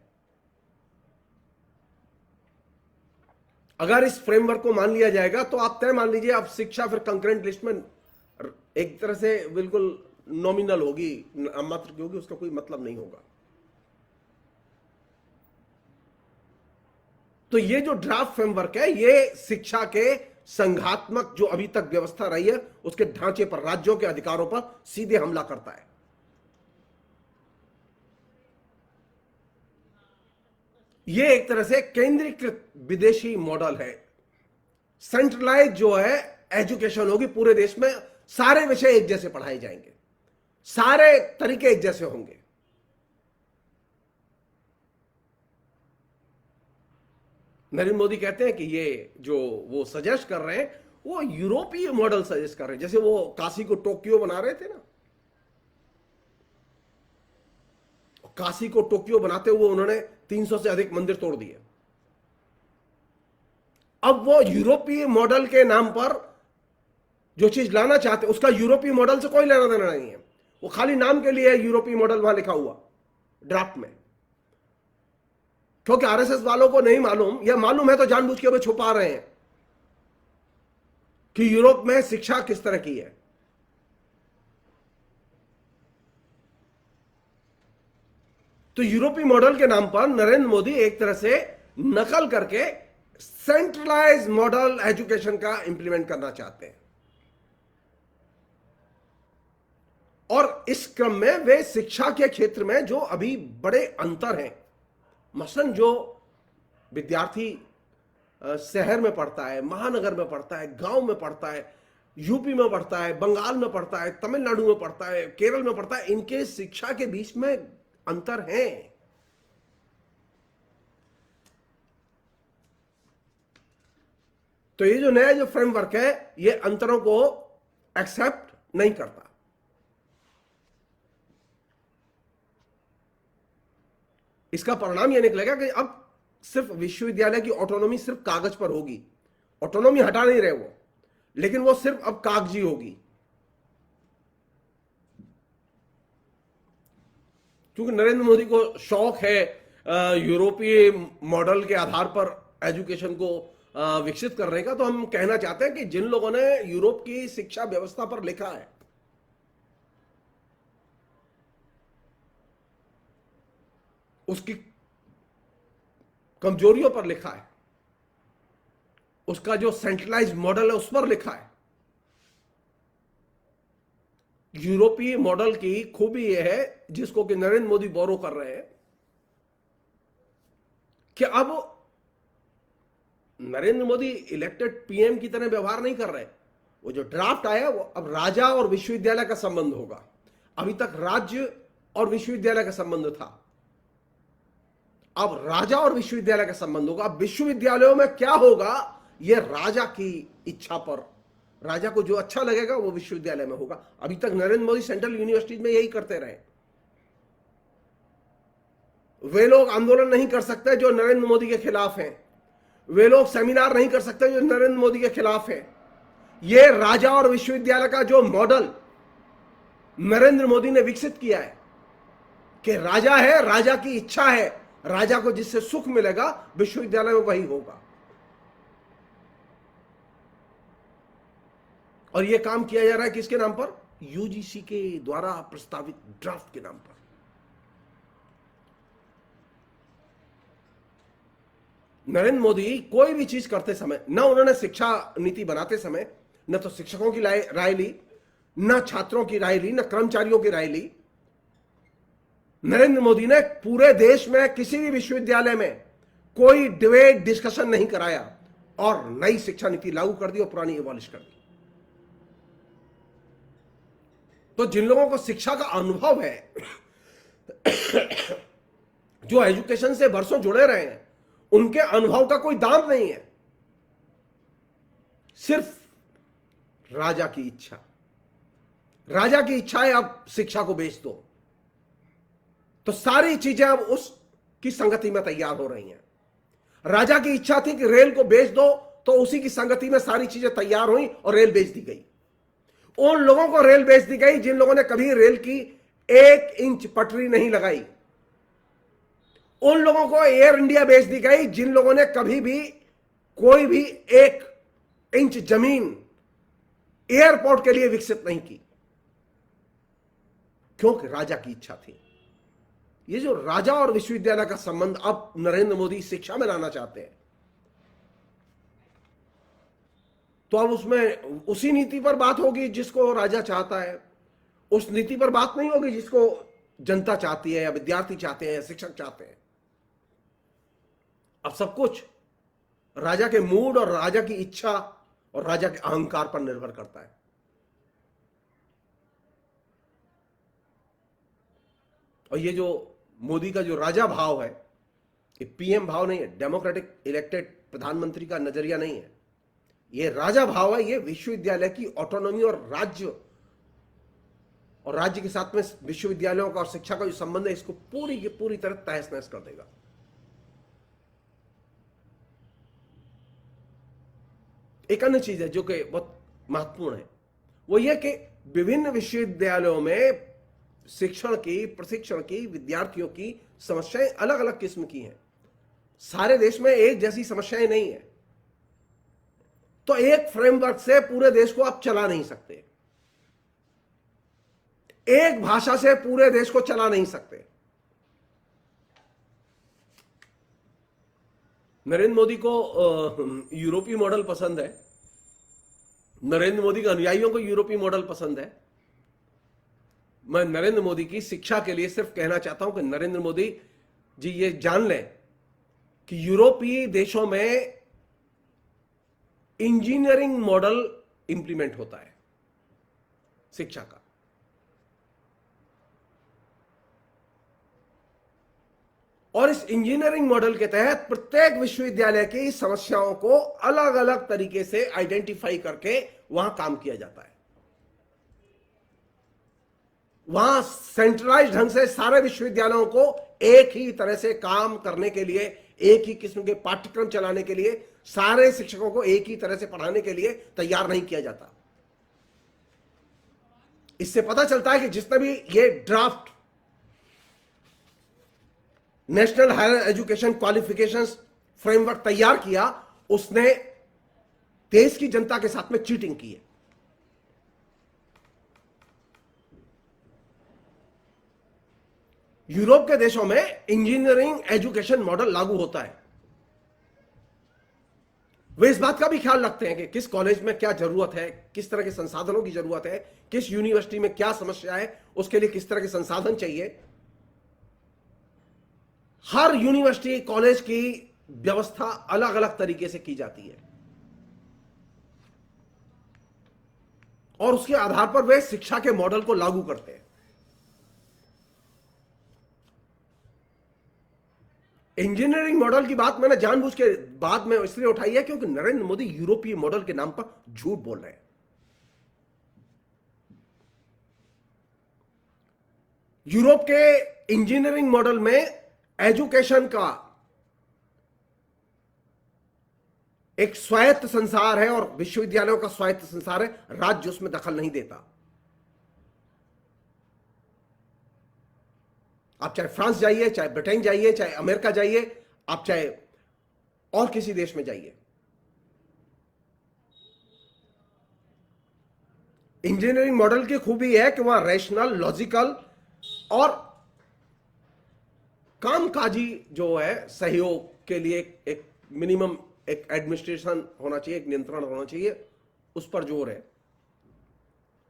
अगर इस फ्रेमवर्क को मान लिया जाएगा तो आप तय मान लीजिए अब शिक्षा फिर कंकरेंट लिस्ट में एक तरह से बिल्कुल नॉमिनल होगी, मात्र की होगी, उसका कोई मतलब नहीं होगा। तो ये जो ड्राफ्ट फ्रेमवर्क है, ये शिक्षा के संघात्मक जो अभी तक व्यवस्था रही है उसके ढांचे पर, राज्यों के अधिकारों पर सीधे हमला करता है। ये एक तरह से केंद्रीकृत विदेशी मॉडल है। सेंट्रलाइज जो है एजुकेशन होगी पूरे देश में, सारे विषय एक जैसे पढ़ाए जाएंगे, सारे तरीके एक जैसे होंगे। नरेंद्र मोदी कहते हैं कि ये जो वो सजेस्ट कर रहे हैं वो यूरोपीय मॉडल सजेस्ट कर रहे हैं, जैसे वो काशी को टोक्यो बना रहे थे ना, काशी को टोक्यो बनाते हुए उन्होंने 300 से अधिक मंदिर तोड़ दिए। अब वो यूरोपीय मॉडल के नाम पर जो चीज लाना चाहते उसका यूरोपीय मॉडल से कोई लेना देना नहीं है, वो खाली नाम के लिए यूरोपीय मॉडल वहां लिखा हुआ ड्राफ्ट में, क्योंकि आरएसएस वालों को नहीं मालूम, या मालूम है तो जानबूझ के वे छुपा रहे हैं कि यूरोप में शिक्षा किस तरह की है। तो यूरोपीय मॉडल के नाम पर नरेंद्र मोदी एक तरह से नकल करके सेंट्रलाइज मॉडल एजुकेशन का इंप्लीमेंट करना चाहते हैं, और इस क्रम में वे शिक्षा के क्षेत्र में जो अभी बड़े अंतर हैं, मसलन जो विद्यार्थी शहर में पढ़ता है, महानगर में पढ़ता है, गांव में पढ़ता है, यूपी में पढ़ता है, बंगाल में पढ़ता है, तमिलनाडु में पढ़ता है, केरल में पढ़ता है, इनके शिक्षा के बीच में अंतर है। तो ये जो नया जो फ्रेमवर्क है ये अंतरों को एक्सेप्ट नहीं करता। इसका परिणाम यह निकलेगा कि अब सिर्फ विश्वविद्यालय की ऑटोनॉमी सिर्फ कागज पर होगी, ऑटोनॉमी हटा नहीं रहे वो, लेकिन वो सिर्फ अब कागजी होगी, क्योंकि नरेंद्र मोदी को शौक है यूरोपीय मॉडल के आधार पर एजुकेशन को विकसित करने का। तो हम कहना चाहते हैं कि जिन लोगों ने यूरोप की शिक्षा व्यवस्था पर लिखा है, उसकी कमजोरियों पर लिखा है, उसका जो सेंट्रलाइज्ड मॉडल है उस पर लिखा है। यूरोपीय मॉडल की खूबी यह है, जिसको कि नरेंद्र मोदी बोरो कर रहे हैं, कि अब नरेंद्र मोदी इलेक्टेड पीएम की तरह व्यवहार नहीं कर रहे। वो जो ड्राफ्ट आया वो अब राजा और विश्वविद्यालय का संबंध होगा। अभी तक राज्य और विश्वविद्यालय का संबंध था, अब राजा और विश्वविद्यालय का संबंध होगा। अब विश्वविद्यालयों में क्या होगा यह राजा की इच्छा पर, राजा को जो अच्छा लगेगा वो विश्वविद्यालय में होगा। अभी तक नरेंद्र मोदी सेंट्रल यूनिवर्सिटीज में यही करते रहे। वे लोग आंदोलन नहीं कर सकते जो नरेंद्र मोदी के खिलाफ हैं, वे लोग सेमिनार नहीं कर सकते जो नरेंद्र मोदी के खिलाफ है। यह राजा और विश्वविद्यालय का जो मॉडल नरेंद्र मोदी ने विकसित किया है कि राजा है, राजा की इच्छा है, राजा को जिससे सुख मिलेगा विश्वविद्यालय में वही होगा। और यह काम किया जा रहा है किसके नाम पर? यूजीसी के द्वारा प्रस्तावित ड्राफ्ट के नाम पर। नरेंद्र मोदी कोई भी चीज करते समय, न उन्होंने शिक्षा नीति बनाते समय न तो शिक्षकों की राय ली, न छात्रों की राय ली, न कर्मचारियों की राय ली। नरेंद्र मोदी ने पूरे देश में किसी भी विश्वविद्यालय में कोई डिबेट डिस्कशन नहीं कराया और नई शिक्षा नीति लागू कर दी और पुरानी एबॉलिश कर दी। तो जिन लोगों को शिक्षा का अनुभव है, जो एजुकेशन से वर्षों जुड़े रहे हैं, उनके अनुभव का कोई दाम नहीं है। सिर्फ राजा की इच्छा, राजा की इच्छा है अब शिक्षा को बेच दो, तो सारी चीजें अब उसकी संगति में तैयार हो रही हैं। राजा की इच्छा थी कि रेल को बेच दो, तो उसी की संगति में सारी चीजें तैयार हुई और रेल बेच दी गई। उन लोगों को रेल बेच दी गई जिन लोगों ने कभी रेल की 1 इंच पटरी नहीं लगाई। उन लोगों को एयर इंडिया बेच दी गई जिन लोगों ने कभी भी कोई भी 1 इंच जमीन एयरपोर्ट के लिए विकसित नहीं की, क्योंकि राजा की इच्छा थी। ये जो राजा और विश्वविद्यालय का संबंध अब नरेंद्र मोदी शिक्षा में लाना चाहते हैं, तो अब उसमें उसी नीति पर बात होगी जिसको राजा चाहता है, उस नीति पर बात नहीं होगी जिसको जनता चाहती है या विद्यार्थी चाहते हैं या शिक्षक चाहते हैं। अब सब कुछ राजा के मूड और राजा की इच्छा और राजा के अहंकार पर निर्भर करता है। और ये जो मोदी का जो राजा भाव है, ये पीएम भाव नहीं है, डेमोक्रेटिक इलेक्टेड प्रधानमंत्री का नजरिया नहीं है, ये राजा भाव है। ये विश्वविद्यालय की ऑटोनॉमी और राज्य के साथ में विश्वविद्यालयों का और शिक्षा का जो संबंध है, इसको पूरी की पूरी तरह तहस नहस कर देगा। एक अन्य चीज है जो कि बहुत महत्वपूर्ण है, वो यह कि विभिन्न विश्वविद्यालयों में शिक्षण की, प्रशिक्षण की, विद्यार्थियों की समस्याएं अलग अलग किस्म की हैं। सारे देश में एक जैसी समस्याएं नहीं है, तो एक फ्रेमवर्क से पूरे देश को आप चला नहीं सकते, एक भाषा से पूरे देश को चला नहीं सकते। नरेंद्र मोदी को यूरोपीय मॉडल पसंद है, नरेंद्र मोदी के अनुयायियों को यूरोपीय मॉडल पसंद है। मैं नरेंद्र मोदी की शिक्षा के लिए सिर्फ कहना चाहता हूं कि नरेंद्र मोदी जी ये जान लें कि यूरोपीय देशों में इंजीनियरिंग मॉडल इंप्लीमेंट होता है शिक्षा का, और इस इंजीनियरिंग मॉडल के तहत प्रत्येक विश्वविद्यालय की समस्याओं को अलग अलग तरीके से आइडेंटिफाई करके वहां काम किया जाता है। वहां सेंट्रलाइज्ड ढंग से सारे विश्वविद्यालयों को एक ही तरह से काम करने के लिए, एक ही किस्म के पाठ्यक्रम चलाने के लिए, सारे शिक्षकों को एक ही तरह से पढ़ाने के लिए तैयार नहीं किया जाता। इससे पता चलता है कि जिसने भी ये draft national higher education qualifications framework तैयार किया, उसने देश की जनता के साथ में चीटिंग की है। यूरोप के देशों में इंजीनियरिंग एजुकेशन मॉडल लागू होता है। वे इस बात का भी ख्याल रखते हैं कि किस कॉलेज में क्या जरूरत है, किस तरह के संसाधनों की जरूरत है, किस यूनिवर्सिटी में क्या समस्या है, उसके लिए किस तरह के संसाधन चाहिए। हर यूनिवर्सिटी कॉलेज की व्यवस्था अलग अलग तरीके से की जाती है और उसके आधार पर वे शिक्षा के मॉडल को लागू करते हैं। इंजीनियरिंग मॉडल की बात मैंने जानबूझ के बाद में इसलिए उठाई है क्योंकि नरेंद्र मोदी यूरोपीय मॉडल के नाम पर झूठ बोल रहे हैं। यूरोप के इंजीनियरिंग मॉडल में एजुकेशन का एक स्वायत्त संसार है और विश्वविद्यालयों का स्वायत्त संसार है, राज्य उसमें दखल नहीं देता। आप चाहे फ्रांस जाइए, चाहे ब्रिटेन जाइए, चाहे अमेरिका जाइए, आप चाहे और किसी देश में जाइए, इंजीनियरिंग मॉडल की खूबी है कि वहां रैशनल, लॉजिकल और कामकाजी जो है सहयोग के लिए एक मिनिमम एक एडमिनिस्ट्रेशन होना चाहिए, एक नियंत्रण होना चाहिए, उस पर जोर है।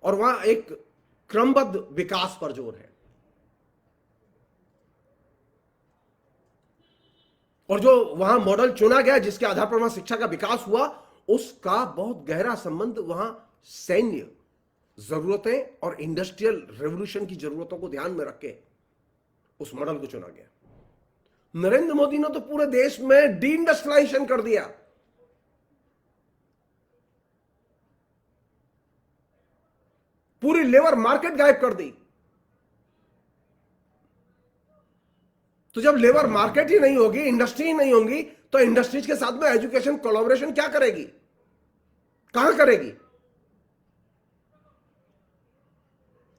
और वहां एक क्रमबद्ध विकास पर जोर है। और जो वहां मॉडल चुना गया जिसके आधार पर वहां शिक्षा का विकास हुआ, उसका बहुत गहरा संबंध वहां सैन्य जरूरतें और इंडस्ट्रियल रेवोल्यूशन की जरूरतों को ध्यान में रख के उस मॉडल को चुना गया। नरेंद्र मोदी ने तो पूरे देश में डी इंडस्ट्रियलाइजेशन कर दिया। पूरी लेबर मार्केट गायब कर दी। तो जब लेबर मार्केट ही नहीं होगी, इंडस्ट्री ही नहीं होगी, तो इंडस्ट्रीज के साथ में एजुकेशन कोलैबोरेशन क्या करेगी, कहां करेगी?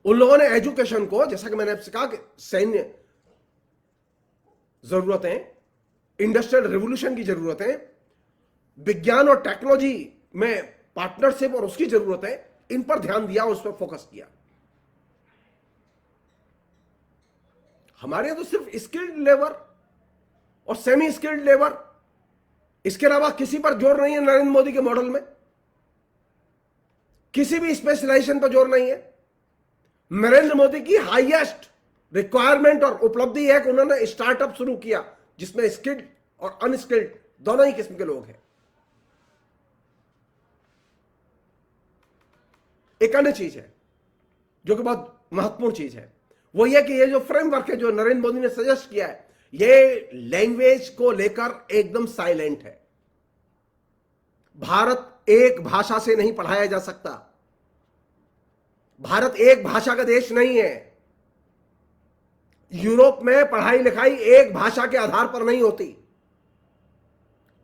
उन लोगों ने एजुकेशन को, जैसा कि मैंने आपसे कहा कि सैन्य जरूरतें, इंडस्ट्रियल रेवोल्यूशन की जरूरतें, विज्ञान और टेक्नोलॉजी में पार्टनरशिप और उसकी जरूरतें, इन पर ध्यान दिया, उस पर फोकस किया। हमारे यहां तो सिर्फ स्किल्ड लेबर और सेमी स्किल्ड लेबर, इसके अलावा किसी पर जोर नहीं है नरेंद्र मोदी के मॉडल में। किसी भी स्पेशलाइजेशन पर जोर नहीं है। नरेंद्र मोदी की हाईएस्ट रिक्वायरमेंट और उपलब्धि है कि उन्होंने स्टार्टअप शुरू किया जिसमें स्किल्ड और अनस्किल्ड दोनों ही किस्म के लोग हैं। एक अन्य चीज है जो कि बहुत महत्वपूर्ण चीज है, वो यह कि ये जो फ्रेमवर्क है जो नरेंद्र मोदी ने सजेस्ट किया है, ये लैंग्वेज को लेकर एकदम साइलेंट है। भारत एक भाषा से नहीं पढ़ाया जा सकता। भारत एक भाषा का देश नहीं है। यूरोप में पढ़ाई लिखाई एक भाषा के आधार पर नहीं होती।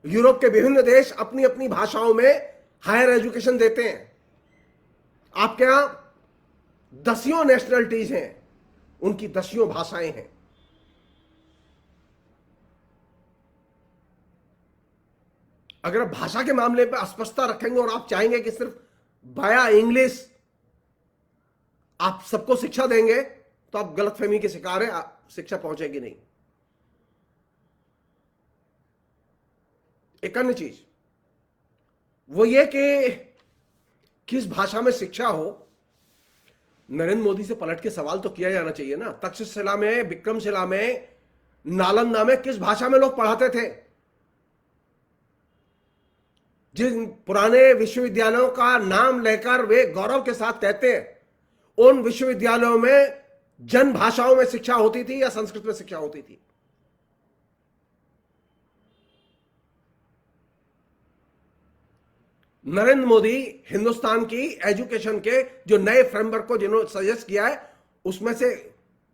यूरोप के विभिन्न देश अपनी अपनी भाषाओं में हायर एजुकेशन देते हैं। आपके यहां दसियों नेशनलिटीज हैं, उनकी दसियों भाषाएं हैं। अगर आप भाषा के मामले पर अस्पष्टता रखेंगे और आप चाहेंगे कि सिर्फ बाया इंग्लिश आप सबको शिक्षा देंगे, तो आप गलतफहमी के शिकार हैं, शिक्षा पहुंचेगी नहीं। एक अन्य चीज वो ये कि किस भाषा में शिक्षा हो, नरेंद्र मोदी से पलट के सवाल तो किया जाना चाहिए ना। तक्षशिला में, विक्रमशिला में, नालंदा में किस भाषा में लोग पढ़ाते थे? जिन पुराने विश्वविद्यालयों का नाम लेकर वे गौरव के साथ कहते हैं, उन विश्वविद्यालयों में जन भाषाओं में शिक्षा होती थी या संस्कृत में शिक्षा होती थी? नरेंद्र मोदी हिंदुस्तान की एजुकेशन के जो नए फ्रेमवर्क को जिन्होंने सजेस्ट किया है, उसमें से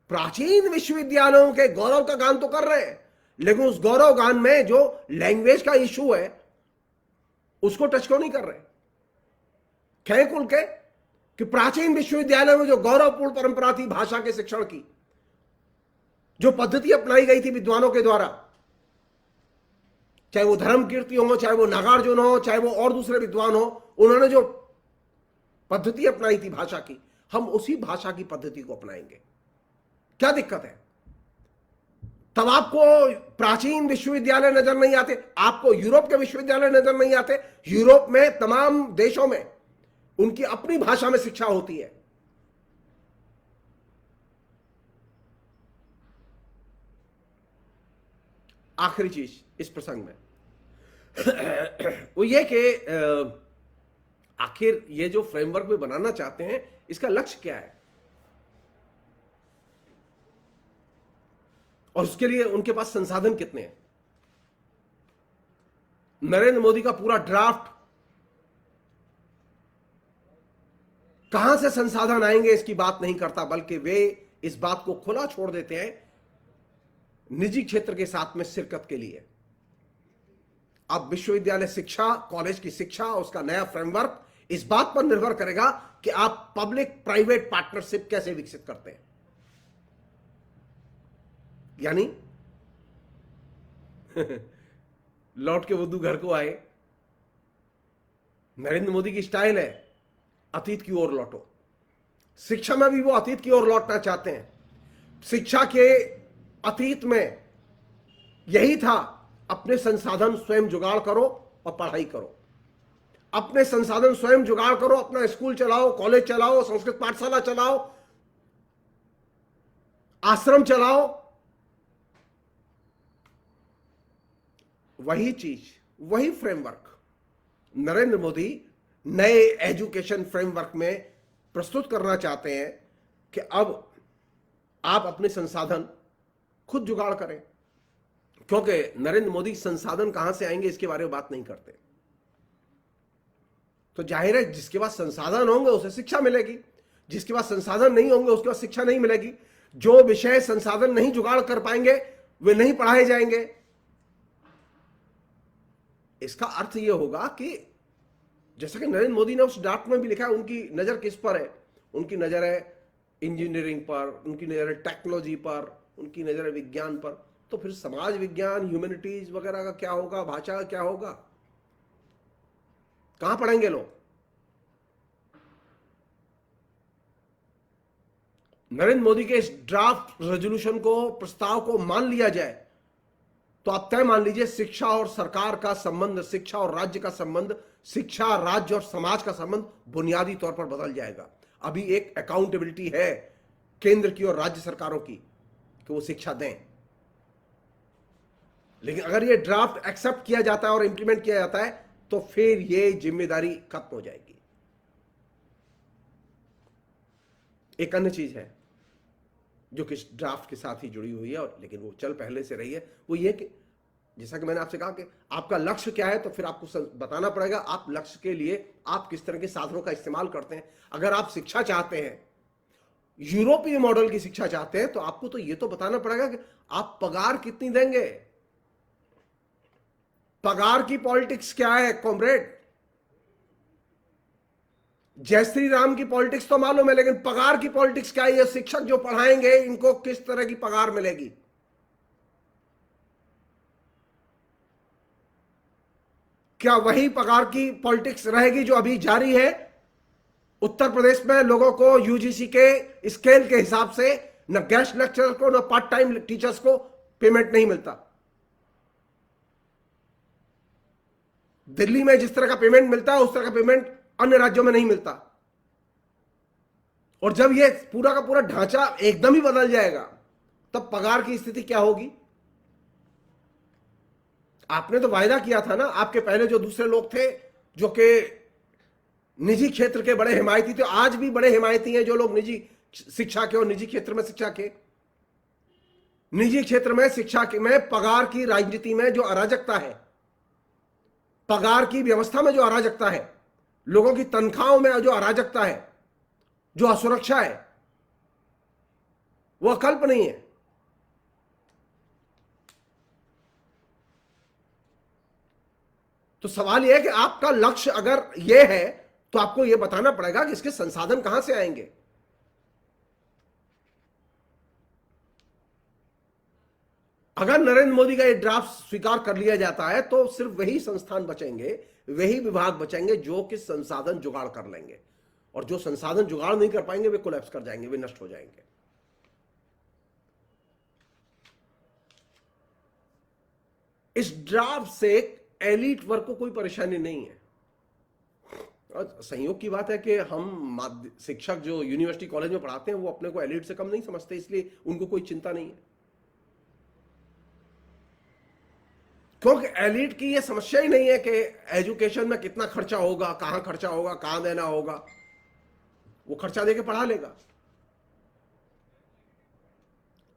प्राचीन विश्वविद्यालयों के गौरव का गान तो कर रहे हैं, लेकिन उस गौरव गान में जो लैंग्वेज का इशू है उसको टच क्यों नहीं कर रहे? खेल कुल के कि प्राचीन विश्वविद्यालयों में जो गौरवपूर्ण परंपरा थी भाषा के शिक्षण की, जो पद्धति अपनाई गई थी विद्वानों के द्वारा, चाहे वो धर्म कीर्ति हो, चाहे वो नागार्जुन हो, चाहे वो और दूसरे विद्वान हो, उन्होंने जो पद्धति अपनाई थी भाषा की, हम उसी भाषा की पद्धति को अपनाएंगे। क्या दिक्कत है? तब आपको प्राचीन विश्वविद्यालय नजर नहीं आते, आपको यूरोप के विश्वविद्यालय नजर नहीं आते। यूरोप में तमाम देशों में उनकी अपनी भाषा में शिक्षा होती है। आखिरी चीज इस प्रसंग में वो ये कि आखिर ये जो फ्रेमवर्क वे बनाना चाहते हैं, इसका लक्ष्य क्या है और उसके लिए उनके पास संसाधन कितने हैं? नरेंद्र मोदी का पूरा ड्राफ्ट कहां से संसाधन आएंगे इसकी बात नहीं करता, बल्कि वे इस बात को खुला छोड़ देते हैं निजी क्षेत्र के साथ में शिरकत के लिए। अब विश्वविद्यालय शिक्षा, कॉलेज की शिक्षा, उसका नया फ्रेमवर्क इस बात पर निर्भर करेगा कि आप पब्लिक प्राइवेट पार्टनरशिप कैसे विकसित करते हैं। यानी लौट के बुद्धू घर को आए, नरेंद्र मोदी की स्टाइल है अतीत की ओर लौटो। शिक्षा में भी वो अतीत की ओर लौटना चाहते हैं। शिक्षा के अतीत में यही था, अपने संसाधन स्वयं जुगाड़ करो और पढ़ाई करो। अपने संसाधन स्वयं जुगाड़ करो, अपना स्कूल चलाओ, कॉलेज चलाओ, संस्कृत पाठशाला चलाओ, आश्रम चलाओ। वही चीज, वही फ्रेमवर्क नरेंद्र मोदी नए एजुकेशन फ्रेमवर्क में प्रस्तुत करना चाहते हैं कि अब आप अपने संसाधन खुद जुगाड़ करें। क्योंकि नरेंद्र मोदी संसाधन कहां से आएंगे इसके बारे में बात नहीं करते। तो जाहिर है जिसके पास संसाधन होंगे उसे शिक्षा मिलेगी, जिसके पास संसाधन नहीं होंगे उसके पास शिक्षा नहीं मिलेगी। जो विषय संसाधन नहीं जुगाड़ कर पाएंगे वे नहीं पढ़ाए जाएंगे। इसका अर्थ यह होगा कि जैसा कि नरेंद्र मोदी ने उस ड्राफ्ट में भी लिखा है, उनकी नजर किस पर है? उनकी नजर है इंजीनियरिंग पर, उनकी नजर है टेक्नोलॉजी पर, उनकी नजर है विज्ञान पर। तो फिर समाज विज्ञान, ह्यूमैनिटीज वगैरह का क्या होगा? भाषा का क्या होगा? कहां पढ़ेंगे लोग? नरेंद्र मोदी के इस ड्राफ्ट रेजोल्यूशन को, प्रस्ताव को मान लिया जाए तो आप तय मान लीजिए शिक्षा और सरकार का संबंध, शिक्षा और राज्य का संबंध शिक्षा, राज्य और समाज का संबंध बुनियादी तौर पर बदल जाएगा। अभी एक अकाउंटेबिलिटी है केंद्र की और राज्य सरकारों की कि वो शिक्षा दें, लेकिन अगर ये ड्राफ्ट एक्सेप्ट किया जाता है और इंप्लीमेंट किया जाता है तो फिर ये जिम्मेदारी खत्म हो जाएगी। एक अन्य चीज है जो कि ड्राफ्ट के साथ ही जुड़ी हुई है, और लेकिन वो चल पहले से रही है, वो ये कि जैसा कि मैंने आपसे कहा कि आपका लक्ष्य क्या है, तो फिर आपको बताना पड़ेगा आप लक्ष्य के लिए आप किस तरह के साधनों का इस्तेमाल करते हैं। अगर आप शिक्षा चाहते हैं, यूरोपीय मॉडल की शिक्षा चाहते हैं, तो आपको तो ये तो बताना पड़ेगा कि आप पगार कितनी देंगे। पगार की पॉलिटिक्स क्या है कॉमरेड? जय श्री राम की पॉलिटिक्स तो मालूम है, लेकिन पगार की पॉलिटिक्स क्या है? ये शिक्षक जो पढ़ाएंगे इनको किस तरह की पगार मिलेगी? क्या वही पगार की पॉलिटिक्स रहेगी जो अभी जारी है? उत्तर प्रदेश में लोगों को यूजीसी के स्केल के हिसाब से न गेस्ट लेक्चरर को न पार्ट टाइम टीचर्स को पेमेंट नहीं मिलता। दिल्ली में जिस तरह का पेमेंट मिलता है उस तरह का पेमेंट अन्य राज्यों में नहीं मिलता। और जब ये पूरा का पूरा ढांचा एकदम ही बदल जाएगा तब पगार की स्थिति क्या होगी? आपने तो वायदा किया था ना, आपके पहले जो दूसरे लोग थे जो कि निजी क्षेत्र के बड़े हिमायती थे, आज भी बड़े हिमायती हैं जो लोग निजी शिक्षा के और निजी क्षेत्र में शिक्षा के, निजी क्षेत्र में शिक्षा के में पगार की राजनीति में जो अराजकता है, पगार की व्यवस्था में जो अराजकता है, लोगों की तनख्वाहों में जो अराजकता है, जो असुरक्षा है, वह अकल्प नहीं है। तो सवाल यह है कि आपका लक्ष्य अगर यह है तो आपको यह बताना पड़ेगा कि इसके संसाधन कहां से आएंगे। अगर नरेंद्र मोदी का यह ड्राफ्ट स्वीकार कर लिया जाता है तो सिर्फ वही संस्थान बचेंगे, वही विभाग बचेंगे जो कि संसाधन जुगाड़ कर लेंगे, और जो संसाधन जुगाड़ नहीं कर पाएंगे वे कोलैप्स कर जाएंगे, वे नष्ट हो जाएंगे। इस ड्राफ्ट से एलीट वर्ग को कोई परेशानी नहीं है। और संयोग की बात है कि हम शिक्षक जो यूनिवर्सिटी कॉलेज में पढ़ाते हैं वो अपने को एलीट से कम नहीं समझते, इसलिए उनको कोई चिंता नहीं है, क्योंकि एलीट की यह समस्या ही नहीं है कि एजुकेशन में कितना खर्चा होगा, कहां खर्चा होगा, कहां देना होगा, वो खर्चा देके पढ़ा लेगा।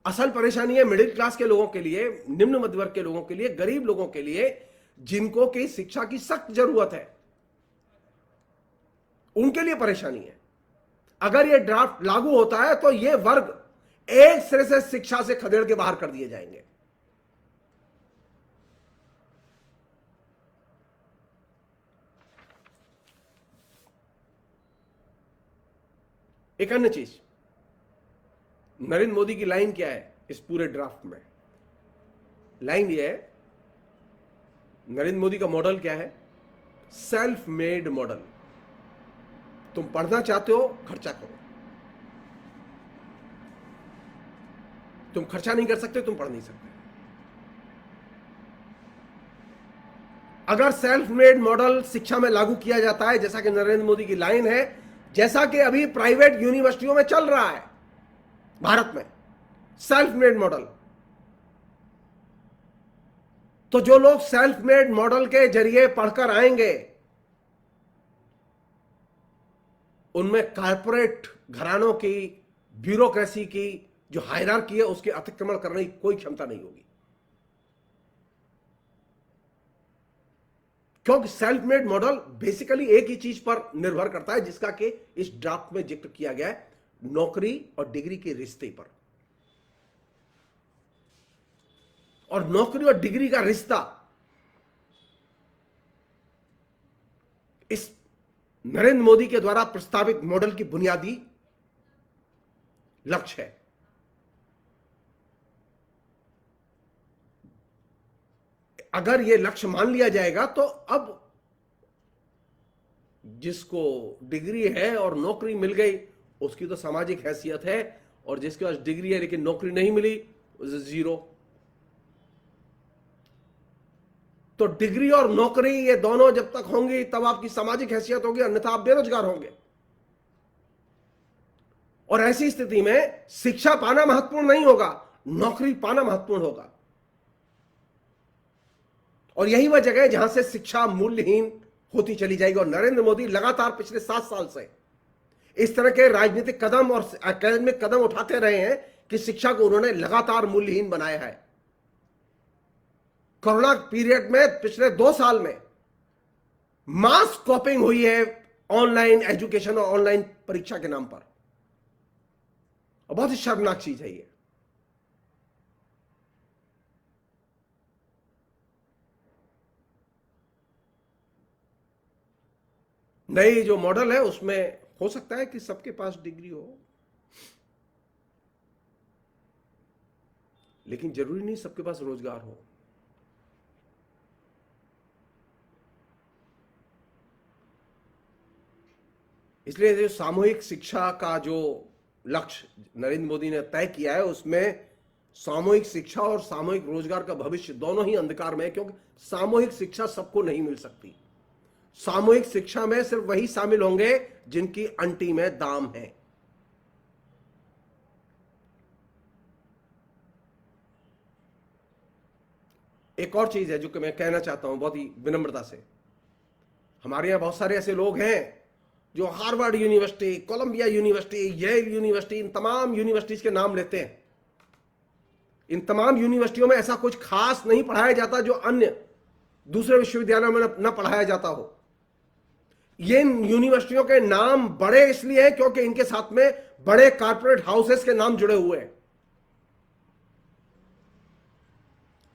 असल परेशानी है मिडिल क्लास के लोगों के लिए, निम्न मध्य वर्ग के लोगों के लिए, गरीब लोगों के लिए, जिनको की शिक्षा की सख्त जरूरत है, उनके लिए परेशानी है। अगर यह ड्राफ्ट लागू होता है तो यह वर्ग एक सिरे से शिक्षा से खदेड़ के बाहर कर दिए जाएंगे। एक अन्य चीज, नरेंद्र मोदी की लाइन क्या है इस पूरे ड्राफ्ट में? लाइन यह है, नरेंद्र मोदी का मॉडल क्या है? Self made model. तुम पढ़ना चाहते हो, खर्चा करो। तुम खर्चा नहीं कर सकते, तुम पढ़ नहीं सकते। अगर सेल्फ मेड मॉडल शिक्षा में लागू किया जाता है, जैसा कि नरेंद्र मोदी की लाइन है, जैसा कि अभी प्राइवेट यूनिवर्सिटियों में चल रहा है भारत में, सेल्फ मेड मॉडल, तो जो लोग सेल्फ मेड मॉडल के जरिए पढ़कर आएंगे उनमें कॉर्पोरेट घरानों की, ब्यूरोक्रेसी की जो हायरार्की है उसके अतिक्रमण करने की कोई क्षमता नहीं होगी, क्योंकि सेल्फ मेड मॉडल बेसिकली एक ही चीज पर निर्भर करता है जिसका कि इस ड्राफ्ट में जिक्र किया गया है, नौकरी और डिग्री के रिश्ते पर। और नौकरी और डिग्री का रिश्ता इस नरेंद्र मोदी के द्वारा प्रस्तावित मॉडल की बुनियादी लक्ष्य है। अगर यह लक्ष्य मान लिया जाएगा तो अब जिसको डिग्री है और नौकरी मिल गई उसकी तो सामाजिक हैसियत है, और जिसके पास डिग्री है लेकिन नौकरी नहीं मिली, जीरो। तो डिग्री और नौकरी ये दोनों जब तक होंगी तब आपकी सामाजिक हैसियत होगी, अन्यथा आप बेरोजगार होंगे। और ऐसी स्थिति में शिक्षा पाना महत्वपूर्ण नहीं होगा, नौकरी पाना महत्वपूर्ण होगा। और यही वह जगह है जहां से शिक्षा मूल्यहीन होती चली जाएगी। और नरेंद्र मोदी लगातार पिछले 7 साल से इस तरह के राजनीतिक कदम और एकेडमिक कदम उठाते रहे हैं कि शिक्षा को उन्होंने लगातार मूल्यहीन बनाया है। कोरोना पीरियड में पिछले 2 साल में मास कॉपिंग हुई है ऑनलाइन एजुकेशन और ऑनलाइन परीक्षा के नाम पर, और बहुत ही शर्मनाक चीज है ये। नई जो मॉडल है उसमें हो सकता है कि सबके पास डिग्री हो, लेकिन जरूरी नहीं सबके पास रोजगार हो। इसलिए जो सामूहिक शिक्षा का जो लक्ष्य नरेंद्र मोदी ने तय किया है, उसमें सामूहिक शिक्षा और सामूहिक रोजगार का भविष्य दोनों ही अंधकार में है, क्योंकि सामूहिक शिक्षा सबको नहीं मिल सकती। सामूहिक शिक्षा में सिर्फ वही शामिल होंगे जिनकी अंटी में दाम है। एक और चीज है जो कि मैं कहना चाहता हूं बहुत ही विनम्रता से, हमारे यहां बहुत सारे ऐसे लोग हैं जो Harvard university, Columbia university, Yale university, इन तमाम यूनिवर्सिटीज के नाम लेते हैं। इन तमाम यूनिवर्सिटियों में ऐसा कुछ खास नहीं पढ़ाया जाता जो अन्य दूसरे विश्वविद्यालयों में न पढ़ाया जाता हो। ये यूनिवर्सिटियों के नाम बड़े इसलिए हैं क्योंकि इनके साथ में बड़े कॉर्पोरेट हाउसेस के नाम जुड़े हुए हैं,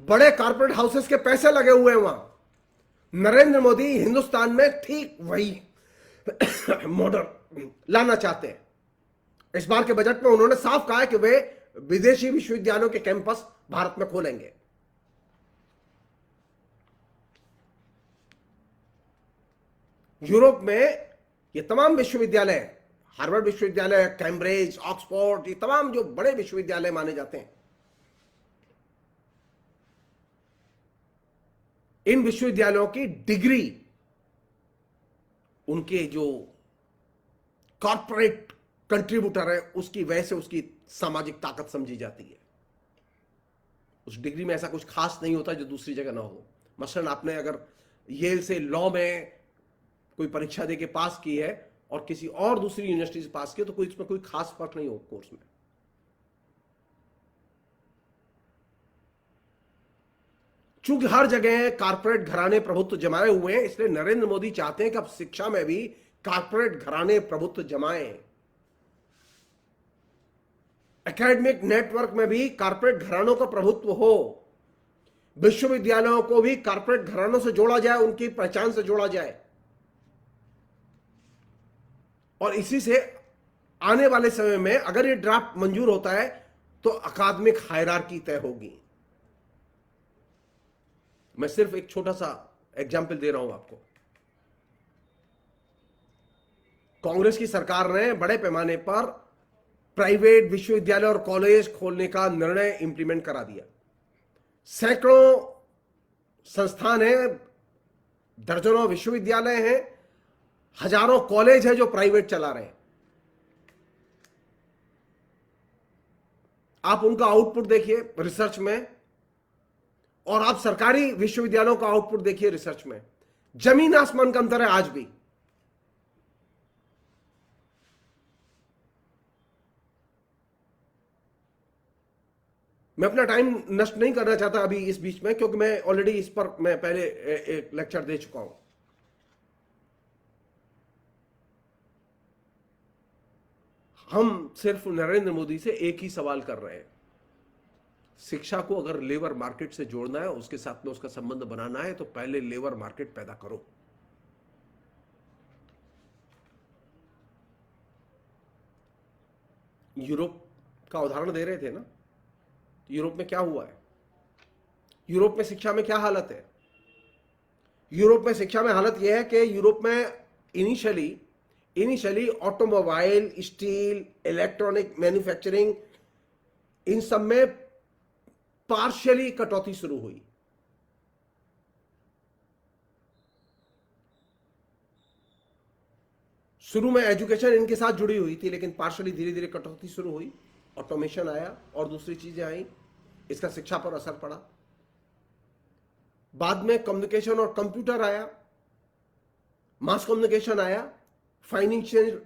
बड़े कॉर्पोरेट हाउसेस के पैसे लगे हुए हैं वहां। नरेंद्र मोदी हिंदुस्तान में ठीक वही मॉडल लाना चाहते हैं। इस बार के बजट में उन्होंने साफ कहा है कि वे विदेशी विश्वविद्यालयों के कैंपस भारत में खोलेंगे। यूरोप में ये तमाम विश्वविद्यालय, हार्वर्ड विश्वविद्यालय, कैम्ब्रिज, ऑक्सफोर्ड, ये तमाम जो बड़े विश्वविद्यालय माने जाते हैं, इन विश्वविद्यालयों की डिग्री उनके जो कॉर्पोरेट कंट्रीब्यूटर है उसकी वजह से उसकी सामाजिक ताकत समझी जाती है। उस डिग्री में ऐसा कुछ खास नहीं होता जो दूसरी जगह ना हो। मसलन आपने अगर येल से लॉ में कोई परीक्षा देके पास की है और किसी और दूसरी यूनिवर्सिटी से पास की, तो कोई इसमें कोई खास फर्क नहीं हो कोर्स में। चूंकि हर जगह कारपोरेट घराने प्रभुत्व जमाए हुए हैं, इसलिए नरेंद्र मोदी चाहते हैं कि अब शिक्षा में भी कारपोरेट घराने प्रभुत्व जमाएं। एकेडमिक नेटवर्क में भी कारपोरेट घरानों का प्रभुत्व हो। विश्वविद्यालयों को भी कारपोरेट घरानों से जोड़ा जाए, उनकी पहचान से जोड़ा जाए। और इसी से आने वाले समय में अगर ये ड्राफ्ट मंजूर होता है तो अकादमिक हायरार्की तय होगी। मैं सिर्फ एक छोटा सा एग्जाम्पल दे रहा हूं आपको। कांग्रेस की सरकार ने बड़े पैमाने पर प्राइवेट विश्वविद्यालय और कॉलेज खोलने का निर्णय इंप्लीमेंट करा दिया। सैकड़ों संस्थान हैं, दर्जनों विश्वविद्यालय हैं, हजारों कॉलेज हैं जो प्राइवेट चला रहे हैं। आप उनका आउटपुट देखिए रिसर्च में, और आप सरकारी विश्वविद्यालयों का आउटपुट देखिए रिसर्च में, जमीन आसमान का अंतर है आज भी। मैं अपना टाइम नष्ट नहीं करना चाहता अभी इस बीच में, क्योंकि मैं ऑलरेडी इस पर मैं पहले एक लेक्चर दे चुका हूं। हम सिर्फ नरेंद्र मोदी से एक ही सवाल कर रहे हैं, शिक्षा को अगर लेबर मार्केट से जोड़ना है, उसके साथ में उसका संबंध बनाना है, तो पहले लेबर मार्केट पैदा करो। यूरोप का उदाहरण दे रहे थे ना, यूरोप में क्या हुआ है? यूरोप में शिक्षा में क्या हालत है? यूरोप में शिक्षा में हालत यह है कि यूरोप में initially automobile, steel, electronic manufacturing, इन सब में पार्शियली कटौती शुरू हुई। शुरू में एजुकेशन इनके साथ जुड़ी हुई थी, लेकिन पार्शली धीरे धीरे कटौती शुरू हुई, ऑटोमेशन आया और दूसरी चीजें आई, इसका शिक्षा पर असर पड़ा। बाद में कम्युनिकेशन और कंप्यूटर आया, मास कम्युनिकेशन आया, फाइनेंशियल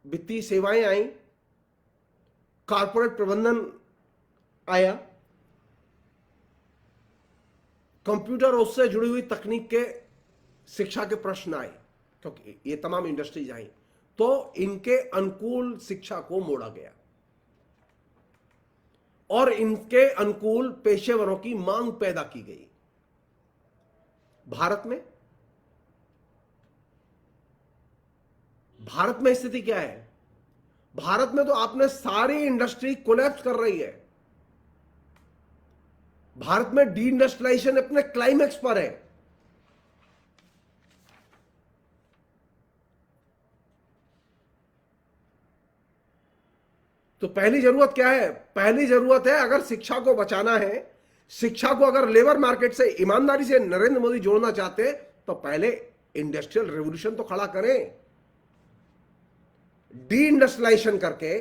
वित्तीय सेवाएं आई, कॉर्पोरेट प्रबंधन आया, कंप्यूटर और उससे जुड़ी हुई तकनीक के शिक्षा के प्रश्न आए, क्योंकि ये तमाम इंडस्ट्रीज आई, तो इनके अनुकूल शिक्षा को मोड़ा गया और इनके अनुकूल पेशेवरों की मांग पैदा की गई। भारत में स्थिति क्या है? भारत में तो आपने सारी इंडस्ट्री कोलैप्स कर रही है। भारत में डी इंडस्ट्रियलाइजेशन अपने क्लाइमेक्स पर है। तो पहली जरूरत क्या है? पहली जरूरत है, अगर शिक्षा को बचाना है, शिक्षा को अगर लेबर मार्केट से ईमानदारी से नरेंद्र मोदी जोड़ना चाहते, तो पहले इंडस्ट्रियल रेवोल्यूशन तो खड़ा करें। डी इंडस्ट्रियलाइजेशन करके,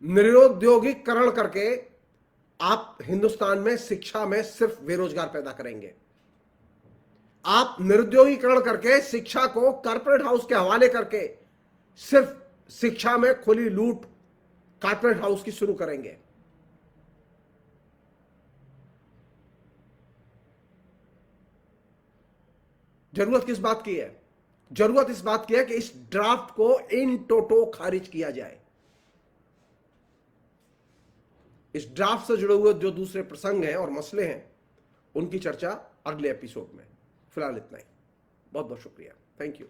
निरुद्योगीकरण करके आप हिंदुस्तान में शिक्षा में सिर्फ बेरोजगार पैदा करेंगे। आप निरुद्योगीकरण करके शिक्षा को कॉर्पोरेट हाउस के हवाले करके सिर्फ शिक्षा में खुली लूट कॉर्पोरेट हाउस की शुरू करेंगे। जरूरत किस बात की है? जरूरत इस बात की है कि इस ड्राफ्ट को इन टोटो खारिज किया जाए। इस ड्राफ्ट से जुड़े हुए जो दूसरे प्रसंग हैं और मसले हैं, उनकी चर्चा अगले एपिसोड में। फिलहाल इतना ही। बहुत बहुत शुक्रिया। Thank you.